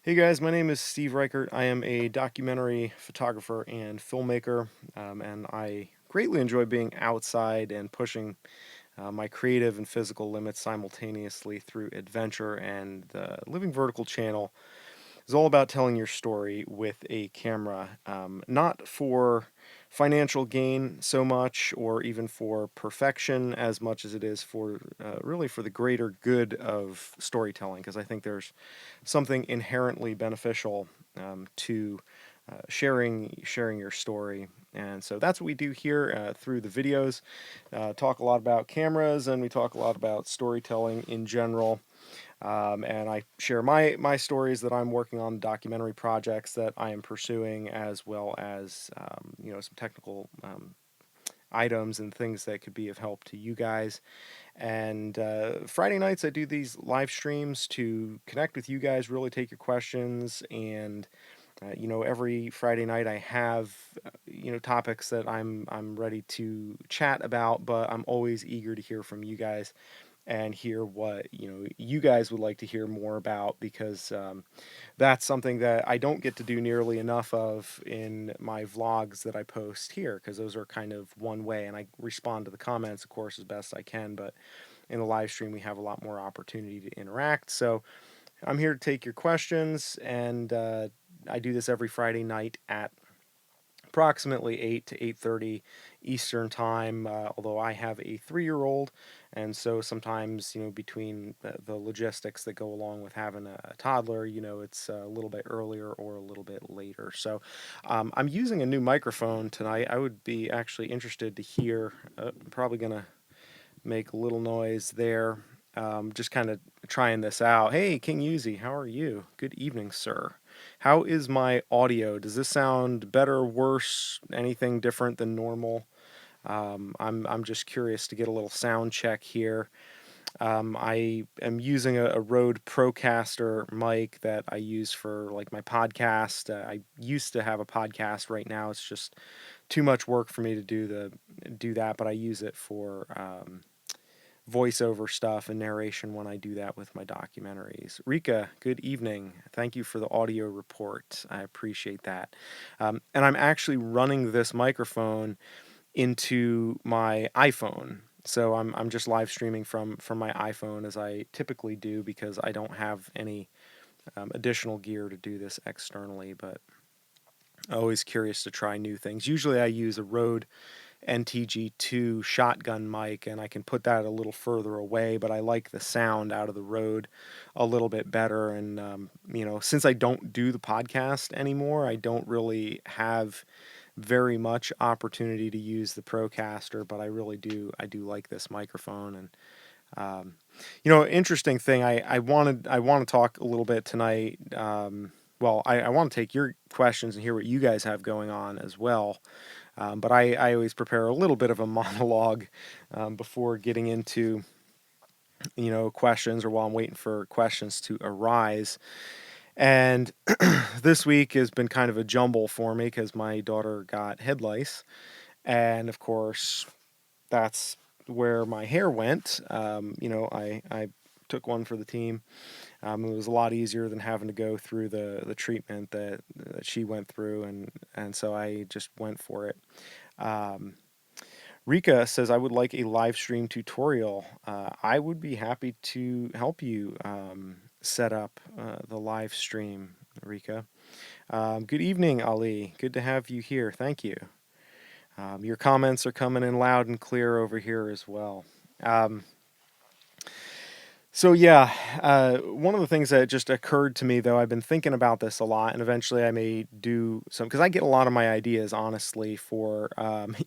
Hey guys, my name is Steve Richert. I am a documentary photographer and filmmaker, and I greatly enjoy being outside and pushing my creative and physical limits simultaneously through adventure. And the Living Vertical channel is all about telling your story with a camera, not for financial gain so much or even for perfection as much as it is for really for the greater good of storytelling, because I think there's something inherently beneficial to sharing your story. And so that's what we do here through the videos. Talk a lot about cameras, and we talk a lot about storytelling in general. And I share my stories that I'm working on, documentary projects that I am pursuing, as well as some technical items and things that could be of help to you guys. And Friday nights, I do these live streams to connect with you guys, really take your questions. And every Friday night, I have topics that I'm ready to chat about, but I'm always eager to hear from you guys and hear what you guys would like to hear more about, because that's something that I don't get to do nearly enough of in my vlogs that I post here, because those are kind of one way, and I respond to the comments, of course, as best I can. But in the live stream, we have a lot more opportunity to interact. So I'm here to take your questions, and I do this every Friday night at approximately 8 to 8:30 Eastern time, although I have a 3-year-old, and so sometimes, between the logistics that go along with having a toddler, it's a little bit earlier or a little bit later. So I'm using a new microphone tonight. I would be actually interested to hear, probably going to make a little noise there. Just kind of trying this out. Hey, King Yuzi, how are you? Good evening, sir. How is my audio? Does this sound better, worse, anything different than normal? I'm just curious to get a little sound check here. I am using a Rode Procaster mic that I use for like my podcast. I used to have a podcast. Right now, it's just too much work for me to do that. But I use it for voiceover stuff and narration when I do that with my documentaries. Rika, good evening. Thank you for the audio report. I appreciate that. And I'm actually running this microphone into my iPhone. So I'm just live streaming from my iPhone, as I typically do, because I don't have any additional gear to do this externally. But always curious to try new things. Usually I use a Rode NTG2 shotgun mic, and I can put that a little further away, but I like the sound out of the Rode a little bit better. And since I don't do the podcast anymore, I don't really have very much opportunity to use the Procaster, but I do like this microphone. And interesting thing, I want to talk a little bit tonight. Well, I want to take your questions and hear what you guys have going on as well. But I always prepare a little bit of a monologue before getting into questions, or while I'm waiting for questions to arise. And this week has been kind of a jumble for me, because my daughter got head lice, and of course that's where my hair went. I took one for the team. It was a lot easier than having to go through the treatment that she went through, and so I just went for it. Um, Rika says, I would like a live stream tutorial. I would be happy to help you set up the live stream, Rika. Good evening, Ali. Good to have you here. Thank you. Your comments are coming in loud and clear over here as well. Um, so yeah, one of the things that just occurred to me, though, I've been thinking about this a lot, and eventually I may do some, because I get a lot of my ideas, honestly, for the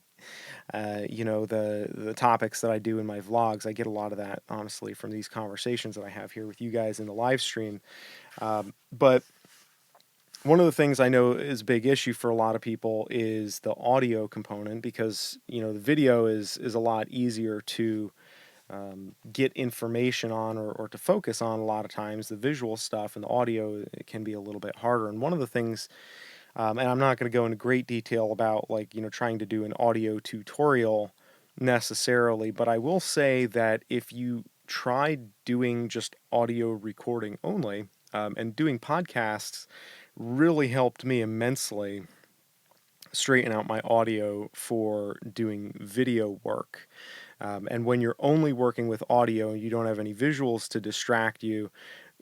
topics that I do in my vlogs. I get a lot of that, honestly, from these conversations that I have here with you guys in the live stream. But one of the things I know is a big issue for a lot of people is the audio component, because the video is a lot easier to get information on, or to focus on. A lot of times the visual stuff and the audio, it can be a little bit harder. And one of the things, and I'm not going to go into great detail about, like, trying to do an audio tutorial necessarily, but I will say that if you try doing just audio recording only, and doing podcasts really helped me immensely straighten out my audio for doing video work. And when you're only working with audio and you don't have any visuals to distract you,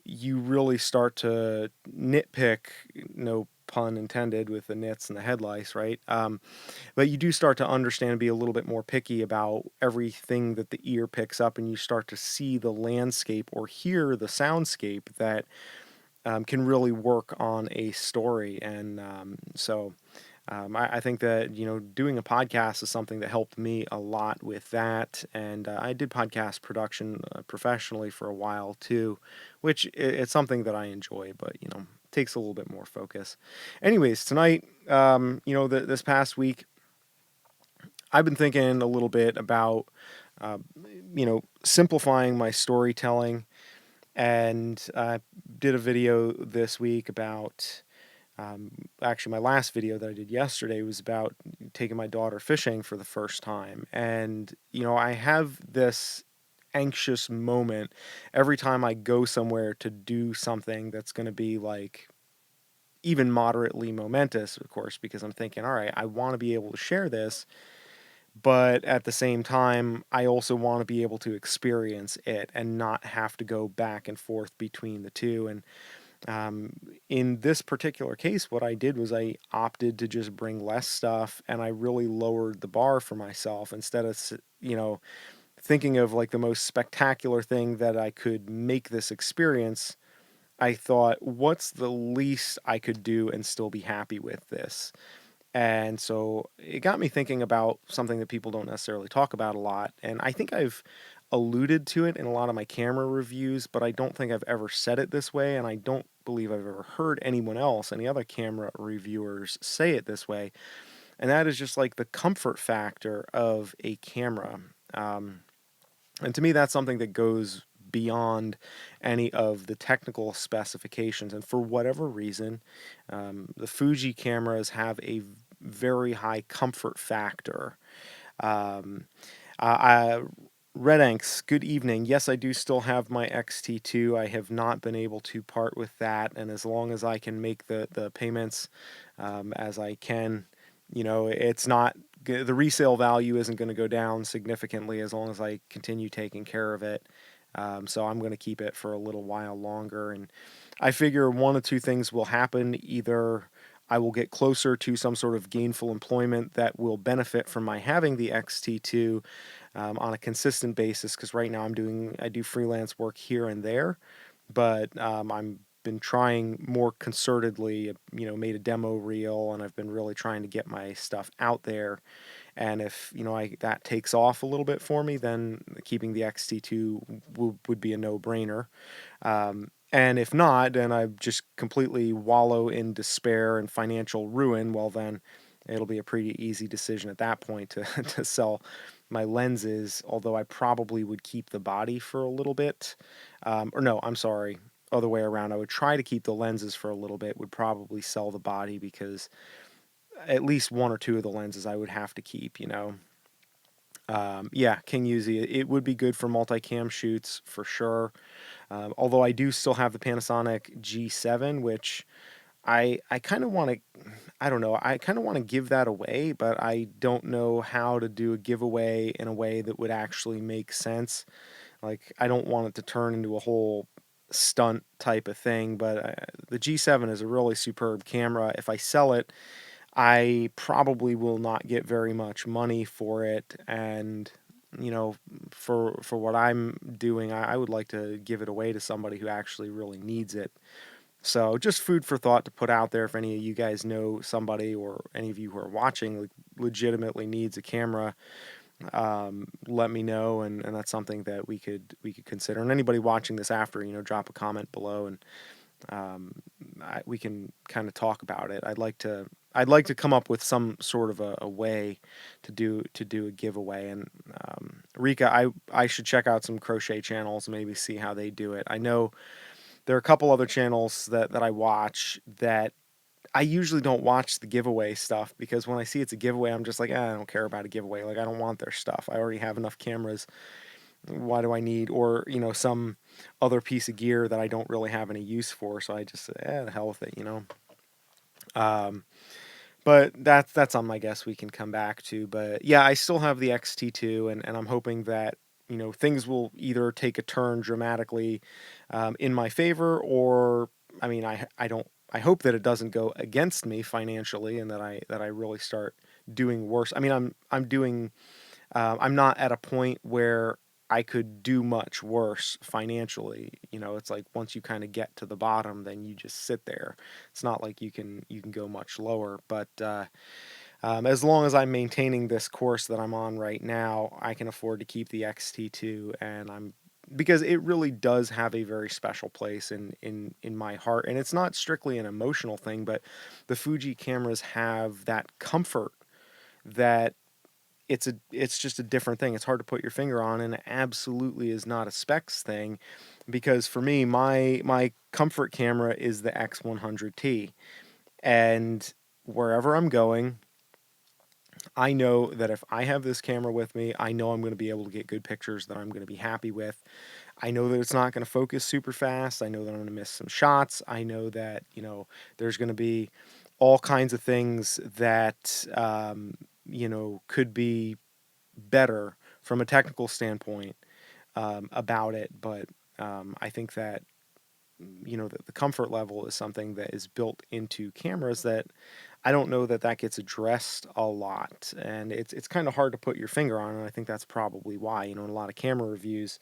you really start to nitpick, no pun intended with the nits and the head lice, right? But you do start to understand and be a little bit more picky about everything that the ear picks up, and you start to see the landscape or hear the soundscape that can really work on a story. And I think that, doing a podcast is something that helped me a lot with that. And I did podcast production professionally for a while too, which it's something that I enjoy, but, takes a little bit more focus. Anyways, tonight, this past week, I've been thinking a little bit about, uh, simplifying my storytelling. And I did a video this week about, actually, my last video that I did yesterday was about taking my daughter fishing for the first time. And, I have this anxious moment every time I go somewhere to do something that's going to be like even moderately momentous, of course, because I'm thinking, all right, I want to be able to share this, but at the same time, I also want to be able to experience it and not have to go back and forth between the two. And um, in this particular case, what I did was I opted to just bring less stuff, and I really lowered the bar for myself instead of, thinking of like the most spectacular thing that I could make this experience. I thought, what's the least I could do and still be happy with this? And so it got me thinking about something that people don't necessarily talk about a lot. And I think I've alluded to it in a lot of my camera reviews, but I don't think I've ever said it this way. And I don't believe I've ever heard anyone else, any other camera reviewers, say it this way. And that is just like the comfort factor of a camera. And to me, that's something that goes beyond any of the technical specifications. And for whatever reason, the Fuji cameras have a very high comfort factor. Um, Red Anks, good evening. Yes, I do still have my XT2. I have not been able to part with that, and as long as I can make the payments as I can, it's not the resale value isn't going to go down significantly as long as I continue taking care of it. So I'm going to keep it for a little while longer, and I figure one of two things will happen. Either I will get closer to some sort of gainful employment that will benefit from my having the XT2 on a consistent basis, because right now I do freelance work here and there, but I'm been trying more concertedly, made a demo reel, and I've been really trying to get my stuff out there. And if, that takes off a little bit for me, then keeping the XT2 would be a no-brainer. And if not, then I just completely wallow in despair and financial ruin. Well, then it'll be a pretty easy decision at that point to, to sell my lenses, although I probably would keep the body for a little bit. Or no, I'm sorry, other way around. I would try to keep the lenses for a little bit, would probably sell the body because at least one or two of the lenses I would have to keep, Yeah, King Uzi, it would be good for multicam shoots for sure. Although I do still have the Panasonic G7, which I kind of want to, I don't know, I kind of want to give that away, but I don't know how to do a giveaway in a way that would actually make sense. Like, I don't want it to turn into a whole stunt type of thing, but the G7 is a really superb camera. If I sell it, I probably will not get very much money for it, and for what I'm doing, I would like to give it away to somebody who actually really needs it. So just food for thought to put out there. If any of you guys know somebody, or any of you who are watching legitimately needs a camera, let me know, and that's something that we could consider. And anybody watching this after, drop a comment below, and we can kind of talk about it. I'd like to come up with some sort of a way to do a giveaway. And Rika, I should check out some crochet channels, maybe see how they do it. I know there are a couple other channels that I watch that I usually don't watch the giveaway stuff, because when I see it's a giveaway, I'm just like, I don't care about a giveaway. Like, I don't want their stuff. I already have enough cameras why do I need, or some other piece of gear that I don't really have any use for. So I just said, the hell with it. Um, but that's on my guess we can come back to. But yeah, I still have the XT2, and I'm hoping that things will either take a turn dramatically in my favor, or I mean, I don't. I hope that it doesn't go against me financially, and that I really start doing worse. I mean, I'm doing. I'm not at a point where I could do much worse financially. It's like once you kind of get to the bottom, then you just sit there. It's not like you can go much lower. But as long as I'm maintaining this course that I'm on right now, I can afford to keep the XT2, and because it really does have a very special place in my heart. And it's not strictly an emotional thing, but the Fuji cameras have that comfort that it's just a different thing. It's hard to put your finger on, and it absolutely is not a specs thing, because for me, my comfort camera is the X100T, and wherever I'm going, I know that if I have this camera with me, I know I'm going to be able to get good pictures that I'm going to be happy with. I know that it's not going to focus super fast. I know that I'm going to miss some shots. I know that there's going to be all kinds of things that could be better from a technical standpoint about it. But I think that the comfort level is something that is built into cameras that I don't know that gets addressed a lot, and it's kind of hard to put your finger on. And I think that's probably why in a lot of camera reviews,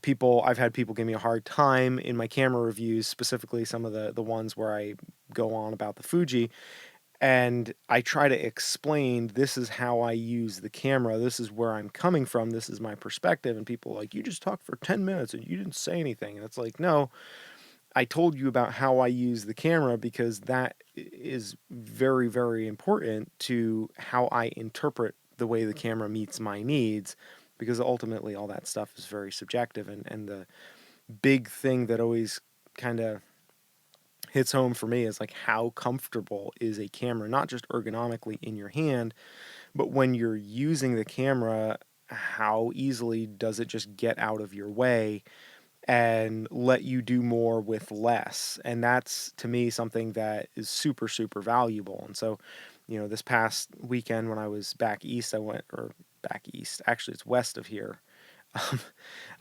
I've had people give me a hard time in my camera reviews, specifically some of the ones where I go on about the Fuji, and I try to explain, this is how I use the camera, this is where I'm coming from, this is my perspective, and people are like, you just talked for 10 minutes and you didn't say anything. And it's like, no, I told you about how I use the camera, because that is very, very important to how I interpret the way the camera meets my needs, because ultimately all that stuff is very subjective. And the big thing that always kind of hits home for me is like, how comfortable is a camera, not just ergonomically in your hand, but when you're using the camera, how easily does it just get out of your way and let you do more with less? And that's, to me, something that is super, super valuable. And so, this past weekend when I was back east, back east, actually, it's west of here.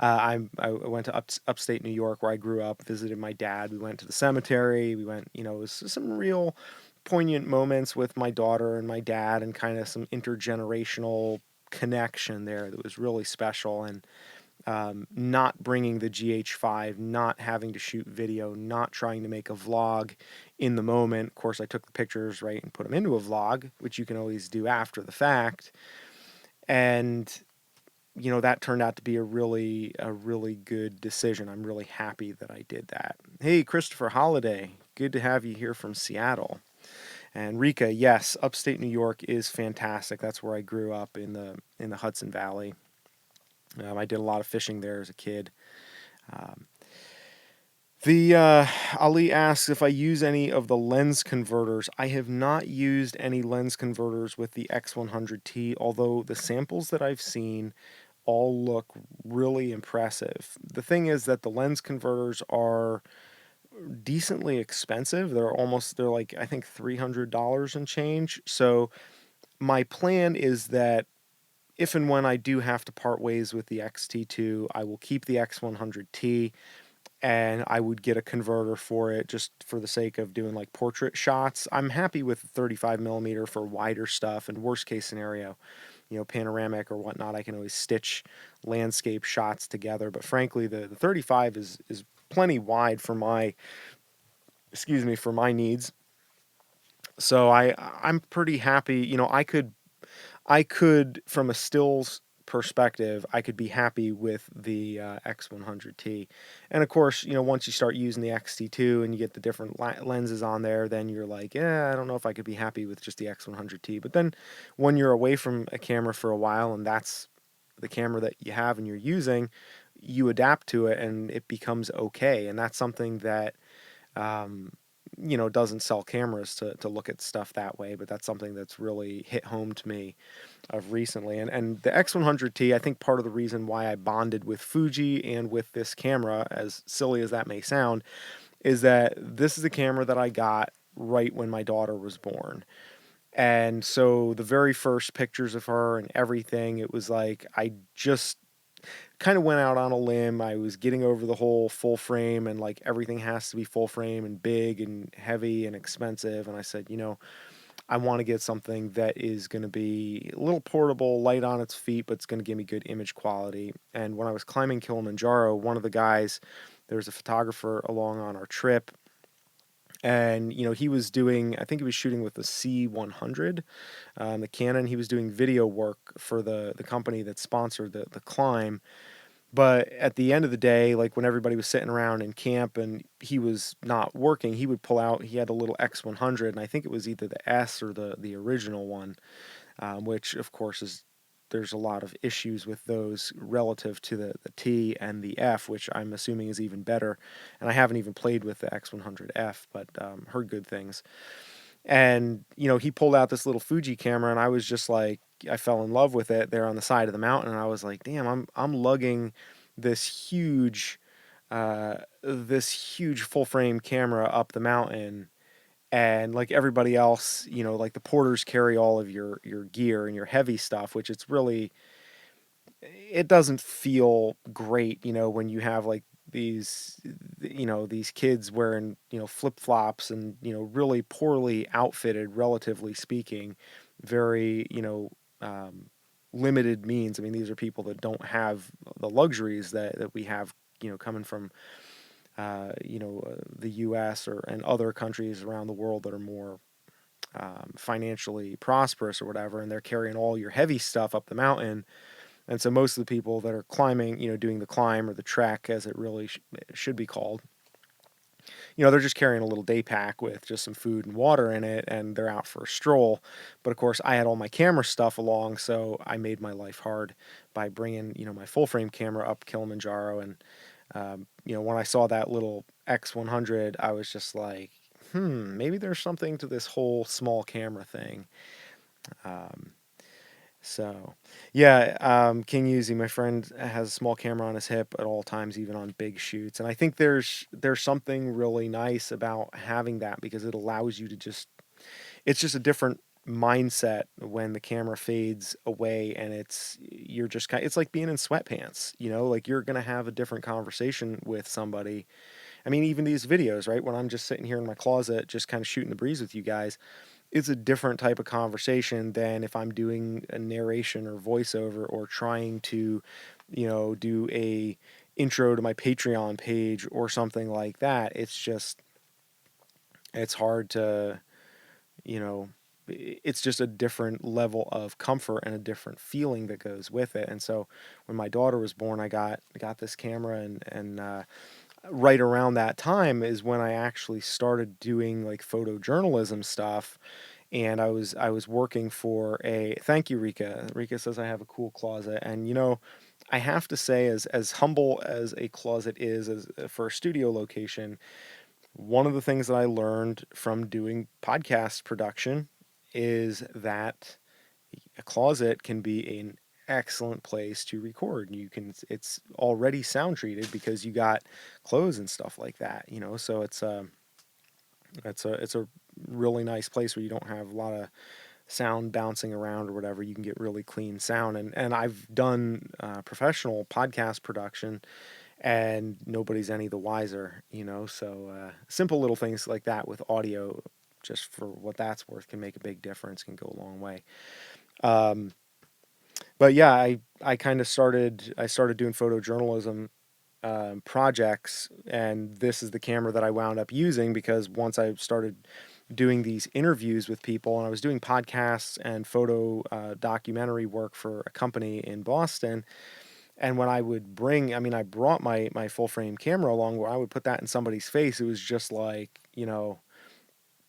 Um, I went to upstate New York, where I grew up, visited my dad. We went to the cemetery. We went, it was some real poignant moments with my daughter and my dad, and kind of some intergenerational connection there that was really special. And not bringing the GH5, not having to shoot video, not trying to make a vlog in the moment. Of course, I took the pictures, right, and put them into a vlog, which you can always do after the fact. And that turned out to be a really good decision. I'm really happy that I did that. Hey, Christopher Holiday, good to have you here from Seattle. And Rika, yes, upstate New York is fantastic. That's where I grew up, in the Hudson Valley. I did a lot of fishing there as a kid. Um, the Ali asks if I use any of the lens converters. I have not used any lens converters with the X100T, although the samples that I've seen all look really impressive. The thing is that the lens converters are decently expensive. They're like, I think, $300 and change. So my plan is that if and when I do have to part ways with the XT2, I will keep the X100T, and I would get a converter for it just for the sake of doing like portrait shots. I'm happy with 35 millimeter for wider stuff, and worst case scenario, panoramic or whatnot, I can always stitch landscape shots together. But frankly, the 35 is plenty wide for my needs. So I'm pretty happy. I could, from a stills perspective, I could be happy with the X100T. And of course, once you start using the XT2 and you get the different lenses on there, then you're like, I don't know if I could be happy with just the X100T. But then when you're away from a camera for a while, and that's the camera that you have and you're using, you adapt to it and it becomes okay. And that's something that, um, doesn't sell cameras to look at stuff that way, but that's something that's really hit home to me of recently. And the X100T, I think part of the reason why I bonded with Fuji and with this camera, as silly as that may sound, is that this is a camera that I got right when my daughter was born. And so the very first pictures of her and everything, it was like I just kind of went out on a limb. I was getting over the whole full frame and like everything has to be full frame and big and heavy and expensive. And I said, I want to get something that is going to be a little portable, light on its feet, but it's going to give me good image quality. And when I was climbing Kilimanjaro, one of the guys, there was a photographer along on our trip, and he was doing, I think he was shooting with the C100, the Canon. He was doing video work for the company that sponsored the climb. But at the end of the day, like when everybody was sitting around in camp and he was not working, he would pull out, he had a little X100, and I think it was either the S or the original one, which of course there's a lot of issues with those relative to the T and the F, which I'm assuming is even better. And I haven't even played with the X100F, but heard good things. And he pulled out this little Fuji camera, and I was just like, I fell in love with it there on the side of the mountain, and I was like, damn, I'm lugging this huge full frame camera up the mountain, and like everybody else, like the porters carry all of your gear and your heavy stuff, which it doesn't feel great, when you have like these kids wearing, flip-flops and, really poorly outfitted, relatively speaking, very, limited means. I mean, these are people that don't have the luxuries that we have, coming from, the U.S. and other countries around the world that are more financially prosperous or whatever, and they're carrying all your heavy stuff up the mountain. And so most of the people that are climbing, doing the climb or the trek, as it really should be called, they're just carrying a little day pack with just some food and water in it, and they're out for a stroll. But of course, I had all my camera stuff along, so I made my life hard by bringing, my full frame camera up Kilimanjaro. And when I saw that little X100, I was just like, maybe there's something to this whole small camera thing. Um, So, yeah, King Yuzi, my friend, has a small camera on his hip at all times, even on big shoots. And I think there's something really nice about having that, because it allows you to it's just a different mindset when the camera fades away, and you're just it's like being in sweatpants, like you're gonna have a different conversation with somebody. I mean, even these videos, right? When I'm just sitting here in my closet, just kind of shooting the breeze with you guys, it's a different type of conversation than if I'm doing a narration or voiceover or trying to, do a intro to my Patreon page or something like that. It's hard to, you know, it's just a different level of comfort and a different feeling that goes with it. And so when my daughter was born, I got this camera, and right around that time is when I actually started doing like photojournalism stuff. And I was working for a, thank you, Rika. Rika says I have a cool closet, and I have to say, as humble as a closet is as for a studio location, one of the things that I learned from doing podcast production is that a closet can be an excellent place to record. It's already sound treated because you got clothes and stuff like that, so it's a really nice place where you don't have a lot of sound bouncing around or whatever. You can get really clean sound, and I've done professional podcast production, and nobody's any the wiser, so simple little things like that with audio, just for what that's worth, can make a big difference, can go a long way. um, but yeah, I kind of started doing photojournalism projects, and this is the camera that I wound up using, because once I started doing these interviews with people, and I was doing podcasts and photo documentary work for a company in Boston. And when I would I brought my full frame camera along, where I would put that in somebody's face, it was just like,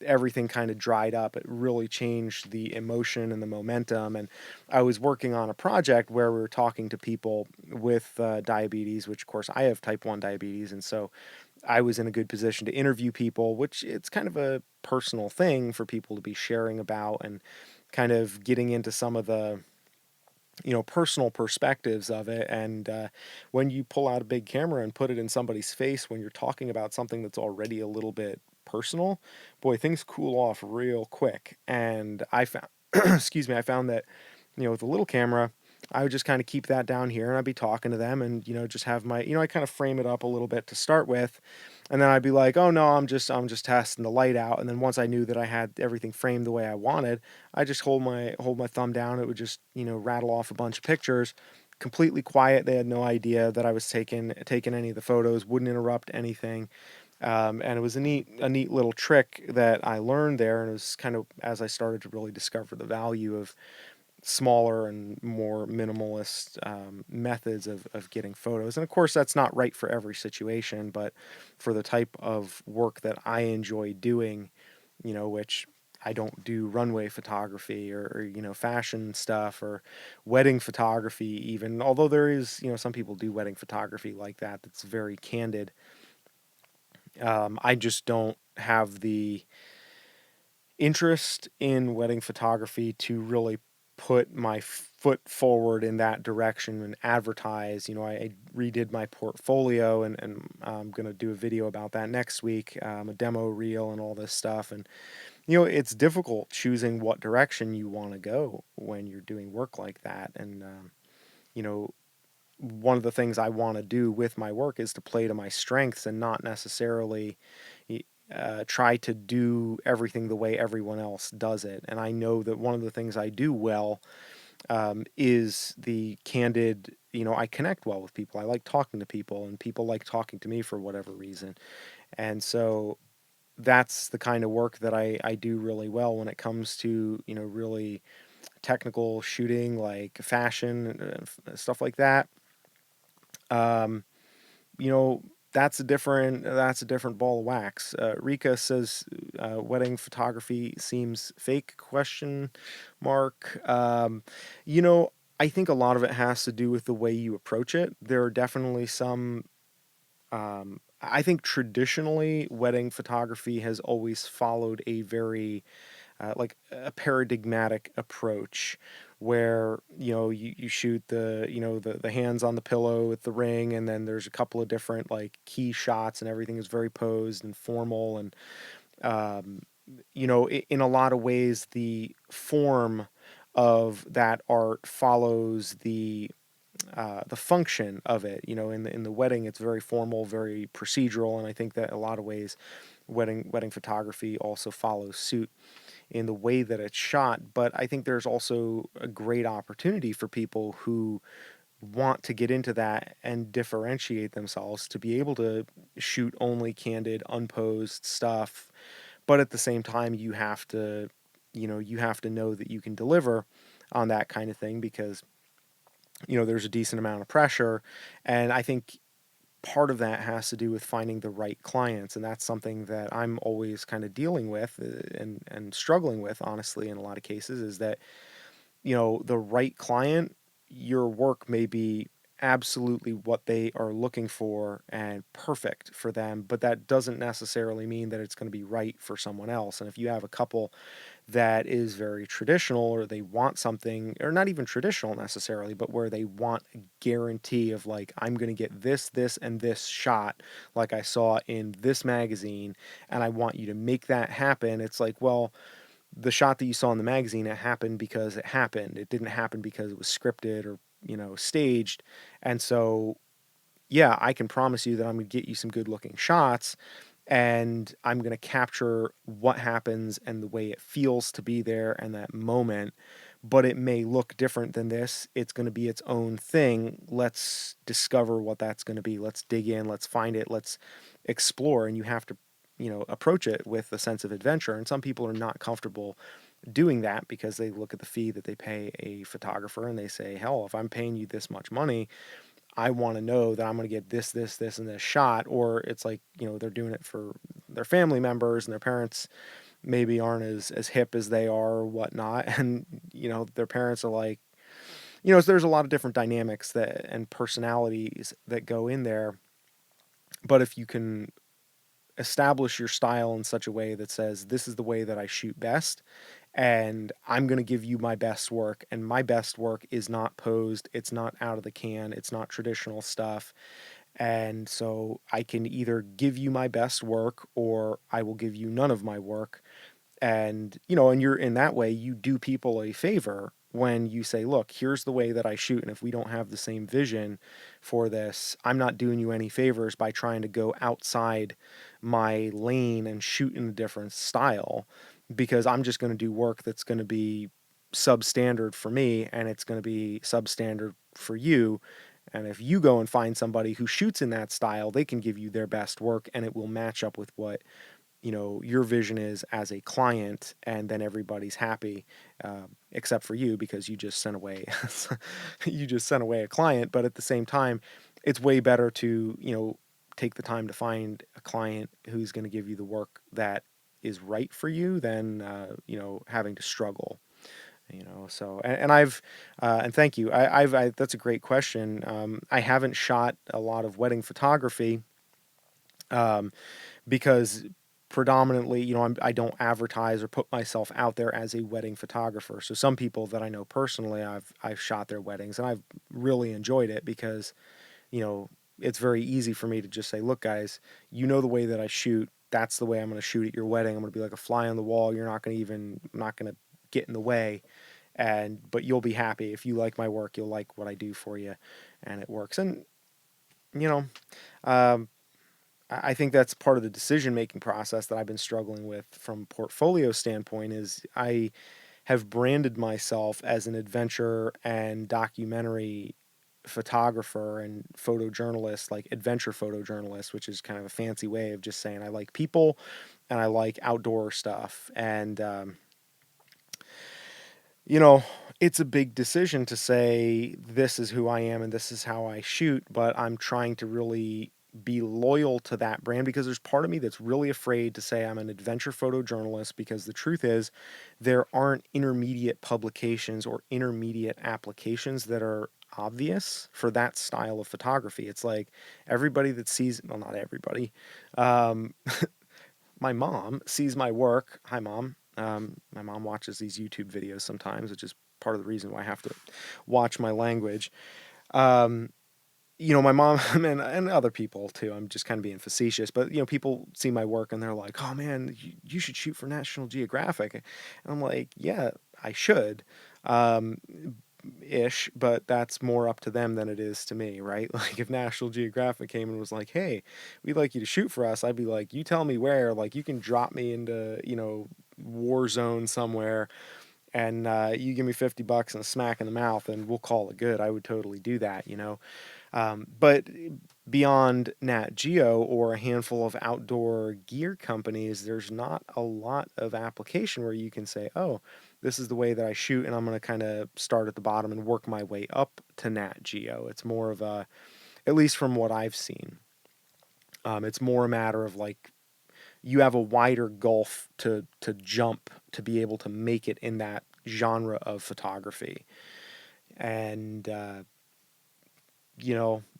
everything kind of dried up. It really changed the emotion and the momentum. And I was working on a project where we were talking to people with diabetes, which of course I have type 1 diabetes. And so I was in a good position to interview people, which it's kind of a personal thing for people to be sharing about and kind of getting into some of the personal perspectives of it. And when you pull out a big camera and put it in somebody's face when you're talking about something that's already a little bit personal, boy, things cool off real quick. And I found excuse me, I found that with a little camera, I would just kind of keep that down here and I'd be talking to them and, just have my, I kind of frame it up a little bit to start with. And then I'd be like, oh no, I'm just testing the light out. And then once I knew that I had everything framed the way I wanted, I just hold my thumb down. It would just, rattle off a bunch of pictures, completely quiet. They had no idea that I was taking any of the photos, wouldn't interrupt anything. And it was a neat little trick that I learned there. And it was kind of as I started to really discover the value of smaller and more minimalist methods of getting photos. And of course, that's not right for every situation, but for the type of work that I enjoy doing, which I don't do runway photography or fashion stuff or wedding photography even, although there is, some people do wedding photography like that that's very candid. I just don't have the interest in wedding photography to really put my foot forward in that direction and advertise. I redid my portfolio and I'm going to do a video about that next week, a demo reel and all this stuff. And, it's difficult choosing what direction you want to go when you're doing work like that. And, you know, one of the things I want to do with my work is to play to my strengths and not necessarily try to do everything the way everyone else does it. And I know that one of the things I do well is the candid, I connect well with people. I like talking to people, and people like talking to me for whatever reason. And so that's the kind of work that I do really well when it comes to, really technical shooting, like fashion, stuff like that. Um, you know, that's a different ball of wax. Rika says wedding photography seems fake? Question mark. You know, I think a lot of it has to do with the way you approach it. There are definitely some. I think traditionally, wedding photography has always followed a very like a paradigmatic approach where you shoot the hands on the pillow with the ring, and then there's a couple of different like key shots and everything is very posed and formal. And um, in a lot of ways the form of that art follows the function of it. In the wedding, it's very formal, very procedural, and I think that in a lot of ways wedding photography also follows suit in the way that it's shot. But I think there's also a great opportunity for people who want to get into that and differentiate themselves to be able to shoot only candid, unposed stuff. But at the same time, you have to know that you can deliver on that kind of thing because there's a decent amount of pressure. And I think part of that has to do with finding the right clients, and that's something that I'm always kind of dealing with and struggling with, honestly, in a lot of cases. Is that the right client, your work may be absolutely what they are looking for and perfect for them, but that doesn't necessarily mean that it's going to be right for someone else. And if you have a couple that is very traditional, or they want something, or not even traditional necessarily, but where they want a guarantee of like, I'm going to get this and this shot like I saw in this magazine, and I want you to make that happen. It's like, well, the shot that you saw in the magazine, it happened because it happened. It didn't happen because it was scripted or staged. And so yeah, I can promise you that I'm going to get you some good looking shots, and I'm going to capture what happens and the way it feels to be there and that moment. But it may look different than this. It's going to be its own thing. Let's discover what that's going to be. Let's dig in. Let's find it. Let's explore. And you have to, approach it with a sense of adventure. And some people are not comfortable doing that because they look at the fee that they pay a photographer and they say, hell, if I'm paying you this much money, I want to know that I'm going to get this, and this shot. Or it's like, they're doing it for their family members, and their parents maybe aren't as hip as they are or whatnot. And, their parents are like, so there's a lot of different dynamics that and personalities that go in there. But if you can establish your style in such a way that says, this is the way that I shoot best, and I'm going to give you my best work, and my best work is not posed, it's not out of the can, it's not traditional stuff. And so I can either give you my best work or I will give you none of my work. And and you're in that way, you do people a favor when you say, look, here's the way that I shoot, and if we don't have the same vision for this, I'm not doing you any favors by trying to go outside my lane and shoot in a different style, because I'm just going to do work that's going to be substandard for me, and it's going to be substandard for you. And if you go and find somebody who shoots in that style, they can give you their best work, and it will match up with what your vision is as a client, and then everybody's happy, except for you, because you just sent away a client. But at the same time, it's way better to take the time to find a client who's going to give you the work that is right for you than having to struggle. So and I've and thank you. That's a great question. I haven't shot a lot of wedding photography. Because predominantly, I don't advertise or put myself out there as a wedding photographer. So some people that I know personally, I've shot their weddings, and I've really enjoyed it because, it's very easy for me to just say, look, guys, the way that I shoot. That's the way I'm going to shoot at your wedding. I'm going to be like a fly on the wall. I'm not going to get in the way. But you'll be happy. If you like my work, you'll like what I do for you, and it works. And, you know, um, I think that's part of the decision-making process that I've been struggling with from portfolio standpoint. Is I have branded myself as an adventure and documentary photographer and photojournalist, like adventure photojournalist, which is kind of a fancy way of just saying I like people and I like outdoor stuff. And, you know, it's a big decision to say this is who I am and this is how I shoot, but I'm trying to really be loyal to that brand, because there's part of me that's really afraid to say I'm an adventure photojournalist, because the truth is there aren't intermediate publications or intermediate applications that are obvious for that style of photography. It's like everybody that sees, well, not everybody, um, my mom sees my work. Hi, Mom. My mom watches these YouTube videos sometimes, which is part of the reason why I have to watch my language. Um, my mom and other people too. I'm just kind of being facetious, but people see my work and they're like, "Oh man, you should shoot for National Geographic." And I'm like, "Yeah, I should." Um, ish, but that's more up to them than it is to me, right? Like if National Geographic came and was like, "Hey, we'd like you to shoot for us," I'd be like, "You tell me where. Like you can drop me into war zone somewhere, and you give me $50 and a smack in the mouth, and we'll call it good." I would totally do that. But beyond Nat Geo or a handful of outdoor gear companies, there's not a lot of application where you can say, oh, this is the way that I shoot, and I'm going to kind of start at the bottom and work my way up to Nat Geo. It's more of a, at least from what I've seen, it's more a matter of like you have a wider gulf to jump to be able to make it in that genre of photography. And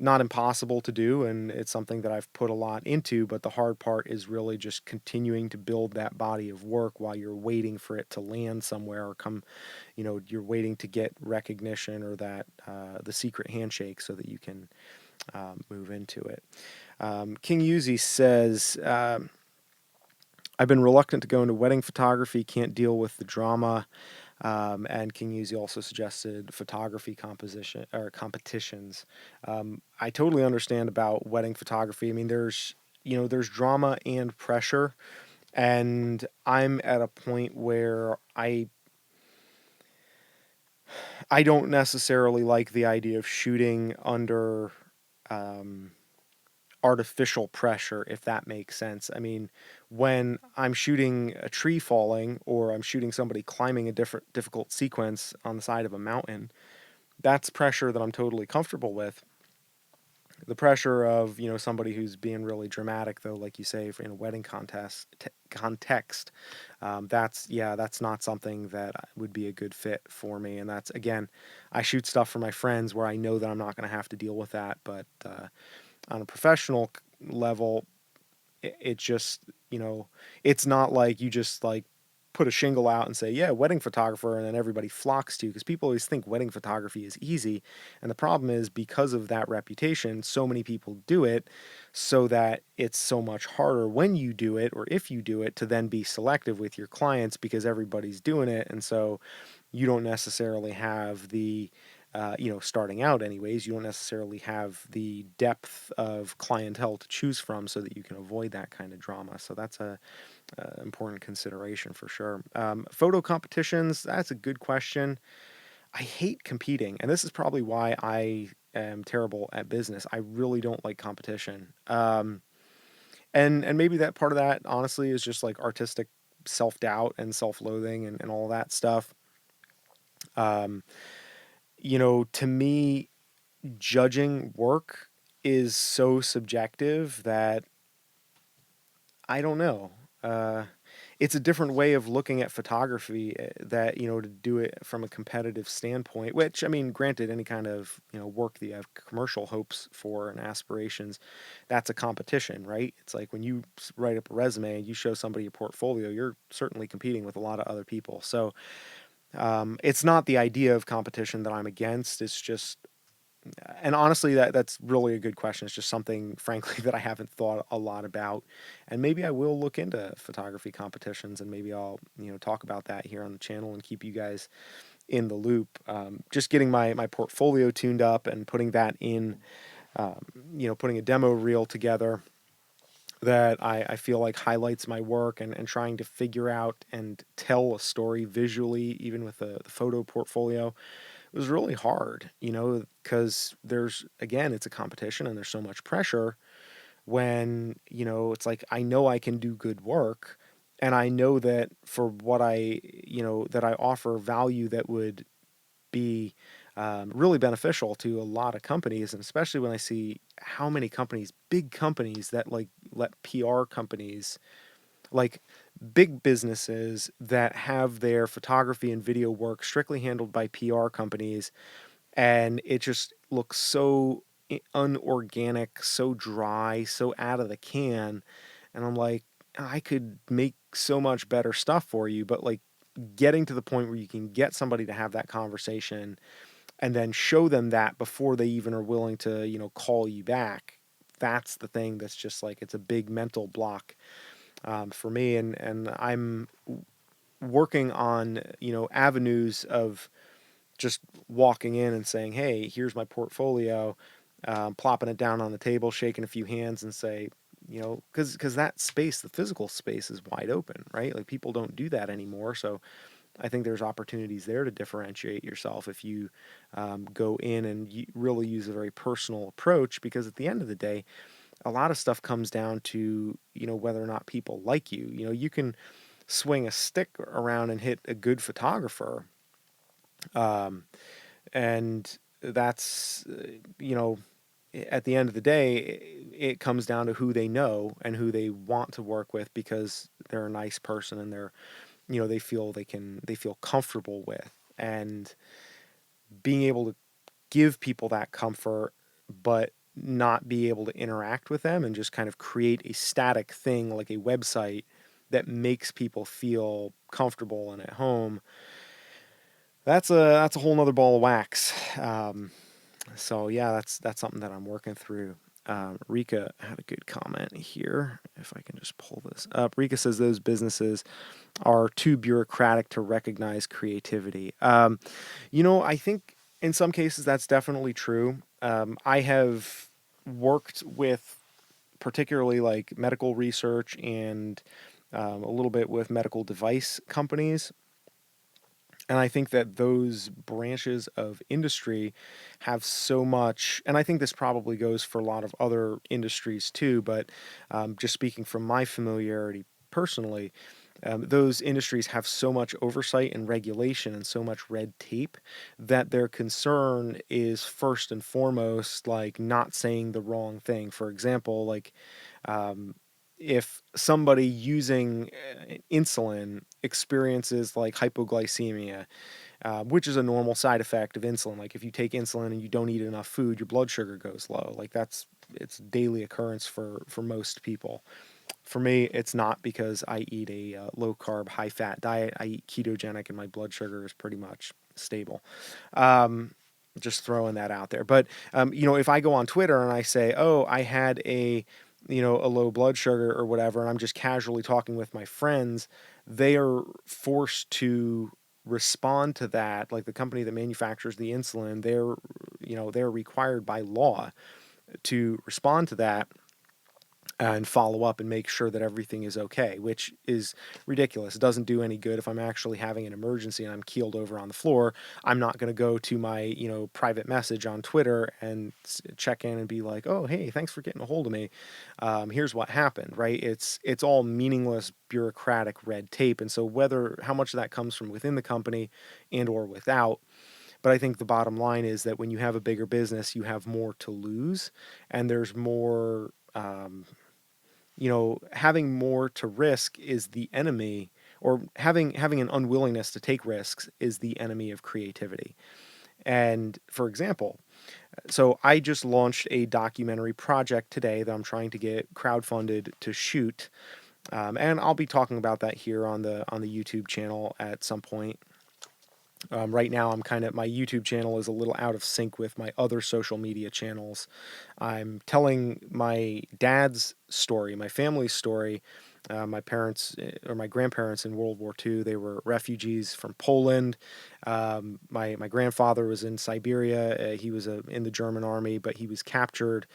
not impossible to do, and it's something that I've put a lot into, but the hard part is really just continuing to build that body of work while you're waiting for it to land somewhere or come, you're waiting to get recognition or that the secret handshake so that you can move into it. King Yuzi says, I've been reluctant to go into wedding photography, can't deal with the drama. And King Yuzi also suggested photography composition or competitions. I totally understand about wedding photography. I mean, there's drama and pressure, and I'm at a point where I don't necessarily like the idea of shooting under um, artificial pressure, if that makes sense. I mean, when I'm shooting a tree falling or I'm shooting somebody climbing a difficult sequence on the side of a mountain, that's pressure that I'm totally comfortable with. The pressure of, somebody who's being really dramatic, though, like you say, in a wedding context, that's not something that would be a good fit for me. And that's, again, I shoot stuff for my friends where I know that I'm not going to have to deal with that. But on a professional level, it just, it's not like you just like put a shingle out and say, yeah, wedding photographer, and then everybody flocks to you, because people always think wedding photography is easy. And the problem is, because of that reputation, so many people do it, so that it's so much harder when you do it, or if you do it, to then be selective with your clients, because everybody's doing it. And so you don't necessarily have the starting out anyways, you don't necessarily have the depth of clientele to choose from, so that you can avoid that kind of drama. So that's a important consideration for sure. Photo competitions, that's a good question. I hate competing, and this is probably why I am terrible at business. I really don't like competition. And maybe that part of that, honestly, is just like artistic self-doubt and self-loathing and all that stuff. Um, to me, judging work is so subjective that I don't know. Uh, it's a different way of looking at photography, that, to do it from a competitive standpoint, which, I mean, granted, any kind of, work that you have commercial hopes for and aspirations, that's a competition, right? It's like when you write up a resume and you show somebody a portfolio, you're certainly competing with a lot of other people. So it's not the idea of competition that I'm against. It's just, and honestly, that's really a good question. It's just something, frankly, that I haven't thought a lot about, and maybe I will look into photography competitions, and maybe I'll talk about that here on the channel and keep you guys in the loop. Just getting my portfolio tuned up and putting that in, um, putting a demo reel together that I feel like highlights my work, and trying to figure out and tell a story visually, even with the photo portfolio. It was really hard, because again, it's a competition and there's so much pressure when, it's like, I know I can do good work, and I know that for what that I offer value that would be really beneficial to a lot of companies. And especially when I see how many companies, big companies, that like let PR companies, like big businesses that have their photography and video work strictly handled by PR companies, and it just looks so unorganic, so dry, so out of the can. And I'm like, I could make so much better stuff for you, but like getting to the point where you can get somebody to have that conversation and then show them that before they even are willing to, call you back. That's the thing that's just like, it's a big mental block for me. And I'm working on, avenues of just walking in and saying, hey, here's my portfolio, plopping it down on the table, shaking a few hands, and say, because that space, the physical space, is wide open, right? Like, people don't do that anymore. So I think there's opportunities there to differentiate yourself if you go in and really use a very personal approach, because at the end of the day, a lot of stuff comes down to, whether or not people like you. You can swing a stick around and hit a good photographer, um, and that's, at the end of the day, it comes down to who they know and who they want to work with, because they're a nice person, and they're, they feel comfortable with. And being able to give people that comfort, but not be able to interact with them, and just kind of create a static thing like a website that makes people feel comfortable and at home, that's a whole nother ball of wax. So yeah, that's something that I'm working through. Rika had a good comment here. If I can just pull this up, Rika says those businesses are too bureaucratic to recognize creativity. I think in some cases that's definitely true. I have worked with particularly like medical research, and a little bit with medical device companies. And I think that those branches of industry have so much, and I think this probably goes for a lot of other industries too, but just speaking from my familiarity personally, those industries have so much oversight and regulation and so much red tape that their concern is first and foremost like not saying the wrong thing. For example, like um, if somebody using insulin experiences like hypoglycemia, which is a normal side effect of insulin. Like if you take insulin and you don't eat enough food, your blood sugar goes low. Like it's daily occurrence for most people. For me, it's not because I eat a low carb, high fat diet. I eat ketogenic, and my blood sugar is pretty much stable. Um, just throwing that out there. But if I go on Twitter and I say, "Oh, I had a low blood sugar or whatever," and I'm just casually talking with my friends, they are forced to respond to that. Like the company that manufactures the insulin, they're required by law to respond to that and follow up and make sure that everything is okay, which is ridiculous. It doesn't do any good if I'm actually having an emergency and I'm keeled over on the floor. I'm not going to go to my, private message on Twitter and check in and be like, "Oh, hey, thanks for getting a hold of me. Here's what happened," right? It's all meaningless bureaucratic red tape. And so whether how much of that comes from within the company and or without, but I think the bottom line is that when you have a bigger business, you have more to lose and there's more having more to risk is the enemy, or having an unwillingness to take risks is the enemy of creativity. And for example, so I just launched a documentary project today that I'm trying to get crowdfunded to shoot, and I'll be talking about that here on the YouTube channel at some point. Right now, my YouTube channel is a little out of sync with my other social media channels. I'm telling my dad's story, my family's story. My parents or my grandparents in World War II, they were refugees from Poland. My grandfather was in Siberia. He was in the German army, but he was captured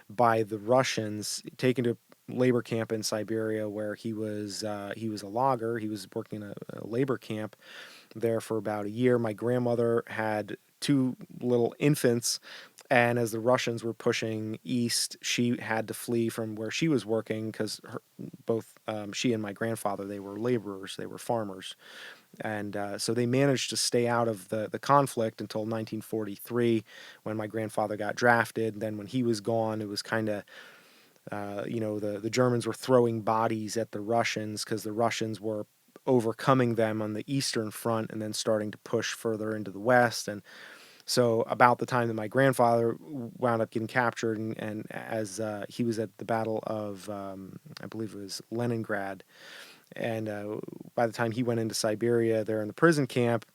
by the Russians, taken to labor camp in Siberia, where he was a logger. He was working in a labor camp there for about a year. My grandmother had two little infants, and as the Russians were pushing east, she had to flee from where she was working because both she and my grandfather, they were laborers, they were farmers, and so they managed to stay out of the conflict until 1943 when my grandfather got drafted. Then when he was gone, it was kind of the Germans were throwing bodies at the Russians because the Russians were overcoming them on the eastern front and then starting to push further into the west. And so about the time that my grandfather wound up getting captured, and as he was at the Battle of I believe it was Leningrad, and by the time he went into Siberia, there in the prison camp,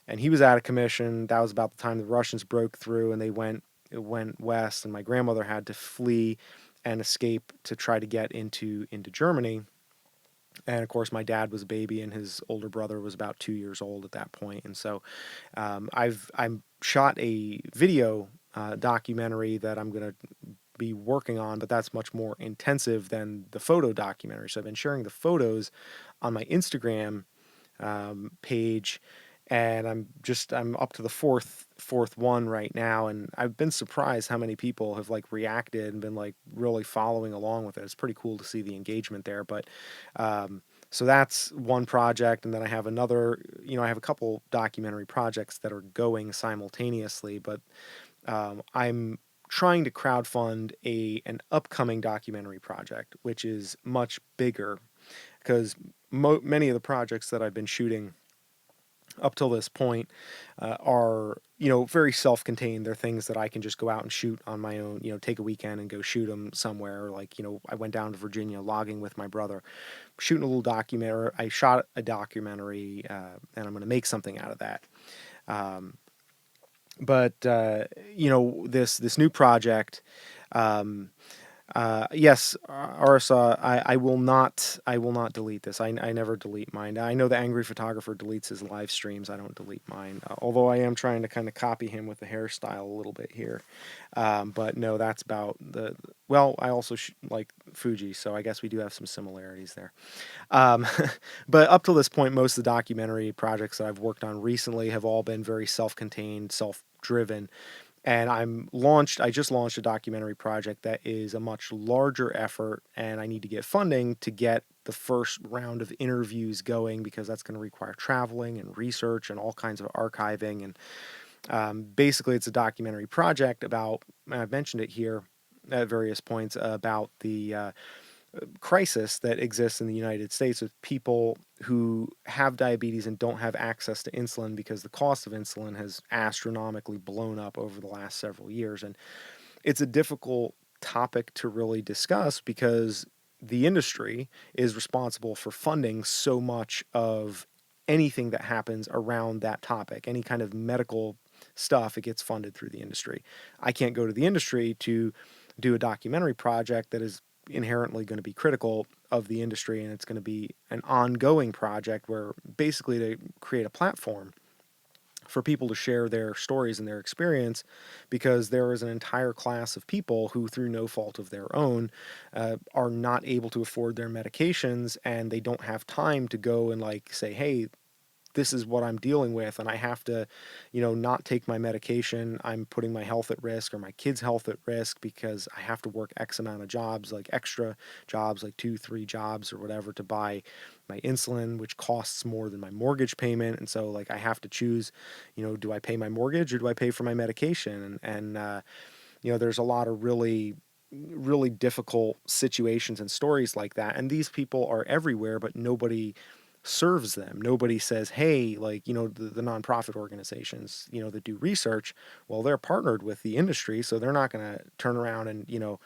and he was out of commission. That was about the time the Russians broke through and it went west, and my grandmother had to flee and escape to try to get into Germany. And of course, my dad was a baby, and his older brother was about 2 years old at that point. And so, I'm shot a video documentary that I'm gonna be working on, but that's much more intensive than the photo documentary. So I've been sharing the photos on my Instagram page, and I'm up to the fourth one right now, and I've been surprised how many people have like reacted and been like really following along with it. It's pretty cool to see the engagement there. But so that's one project, and then I have another. I have a couple documentary projects that are going simultaneously, but I'm trying to crowdfund an upcoming documentary project, which is much bigger because many of the projects that I've been shooting up till this point are very self-contained. They're things that I can just go out and shoot on my own. Take a weekend and go shoot them somewhere. Like I went down to Virginia logging with my brother, shooting a little documentary. I shot a documentary, and I'm going to make something out of that. But this new project. Yes, Arsa, I will not delete this. I never delete mine. I know the angry photographer deletes his live streams. I don't delete mine. Although I am trying to kind of copy him with the hairstyle a little bit here. But no, that's about well, I also like Fuji, so I guess we do have some similarities there. Um, but up till this point, most of the documentary projects that I've worked on recently have all been very self-contained, self-driven. And I just launched a documentary project that is a much larger effort, and I need to get funding to get the first round of interviews going, because that's going to require traveling and research and all kinds of archiving. And basically, it's a documentary project about, I've mentioned it here at various points, about the crisis that exists in the United States with people who have diabetes and don't have access to insulin, because the cost of insulin has astronomically blown up over the last several years. And it's a difficult topic to really discuss, because the industry is responsible for funding so much of anything that happens around that topic. Any kind of medical stuff, it gets funded through the industry. I can't go to the industry to do a documentary project that is inherently going to be critical of the industry, and it's going to be an ongoing project where basically to create a platform for people to share their stories and their experience, because there is an entire class of people who, through no fault of their own, are not able to afford their medications, and they don't have time to go and like say, hey, this is what I'm dealing with, and I have to, not take my medication. I'm putting my health at risk, or my kids' health at risk, because I have to work X amount of jobs, like extra jobs, like 2, 3 jobs or whatever, to buy my insulin, which costs more than my mortgage payment. And so, like, I have to choose, do I pay my mortgage or do I pay for my medication? And there's a lot of really difficult situations and stories like that. And these people are everywhere, but nobody serves them. Nobody says, hey, like, the nonprofit organizations, that do research, well, they're partnered with the industry. So they're not going to turn around and,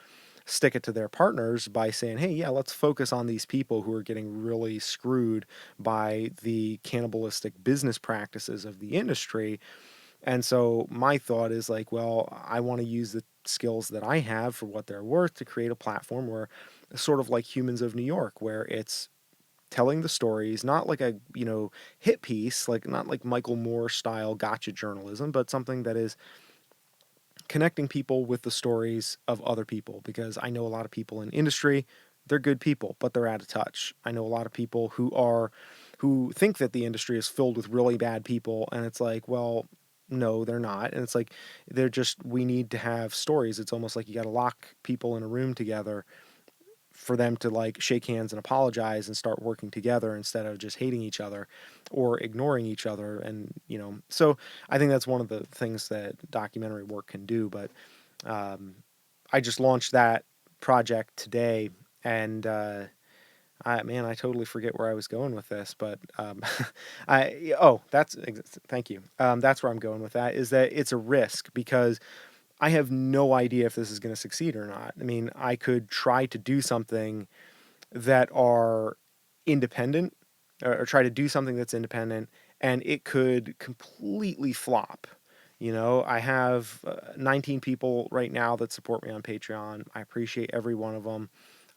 stick it to their partners by saying, hey, yeah, let's focus on these people who are getting really screwed by the cannibalistic business practices of the industry. And so my thought is like, well, I want to use the skills that I have for what they're worth to create a platform where, sort of like Humans of New York, where it's telling the stories, not like a, hit piece, like not like Michael Moore style gotcha journalism, but something that is connecting people with the stories of other people. Because I know a lot of people in industry, they're good people, but they're out of touch. I know a lot of people who think that the industry is filled with really bad people, and it's like, well, no, they're not. And it's like, they're just, we need to have stories. It's almost like you got to lock people in a room together for them to like shake hands and apologize and start working together, instead of just hating each other or ignoring each other. And so I think that's one of the things that documentary work can do. But um, I just launched that project today, and I totally forget where I was going with this. But thank you. That's where I'm going with that, is that it's a risk, because I have no idea if this is going to succeed or not. I mean, I could try to do something that are independent, or try to do something that's independent, and it could completely flop. I have 19 people right now that support me on Patreon. I appreciate every one of them.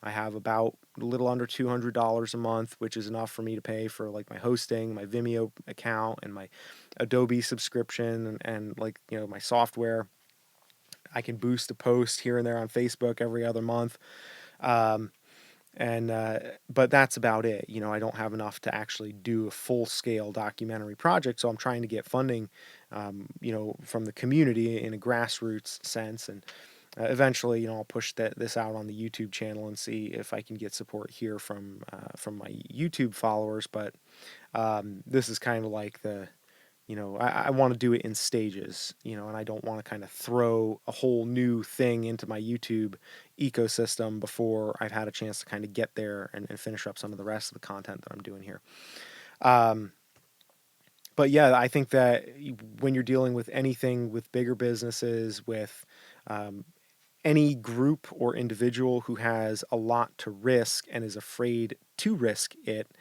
I have about a little under $200 a month, which is enough for me to pay for like my hosting, my Vimeo account, and my Adobe subscription, and like, my software. I can boost a post here and there on Facebook every other month. Um, and But that's about it. I don't have enough to actually do a full scale documentary project, so I'm trying to get funding, from the community in a grassroots sense. And eventually, I'll push this out on the YouTube channel and see if I can get support here from my YouTube followers. But this is kind of like I want to do it in stages, and I don't want to kind of throw a whole new thing into my YouTube ecosystem before I've had a chance to kind of get there and finish up some of the rest of the content that I'm doing here. Um, but yeah, I think that when you're dealing with anything with bigger businesses, with um, any group or individual who has a lot to risk and is afraid to risk it,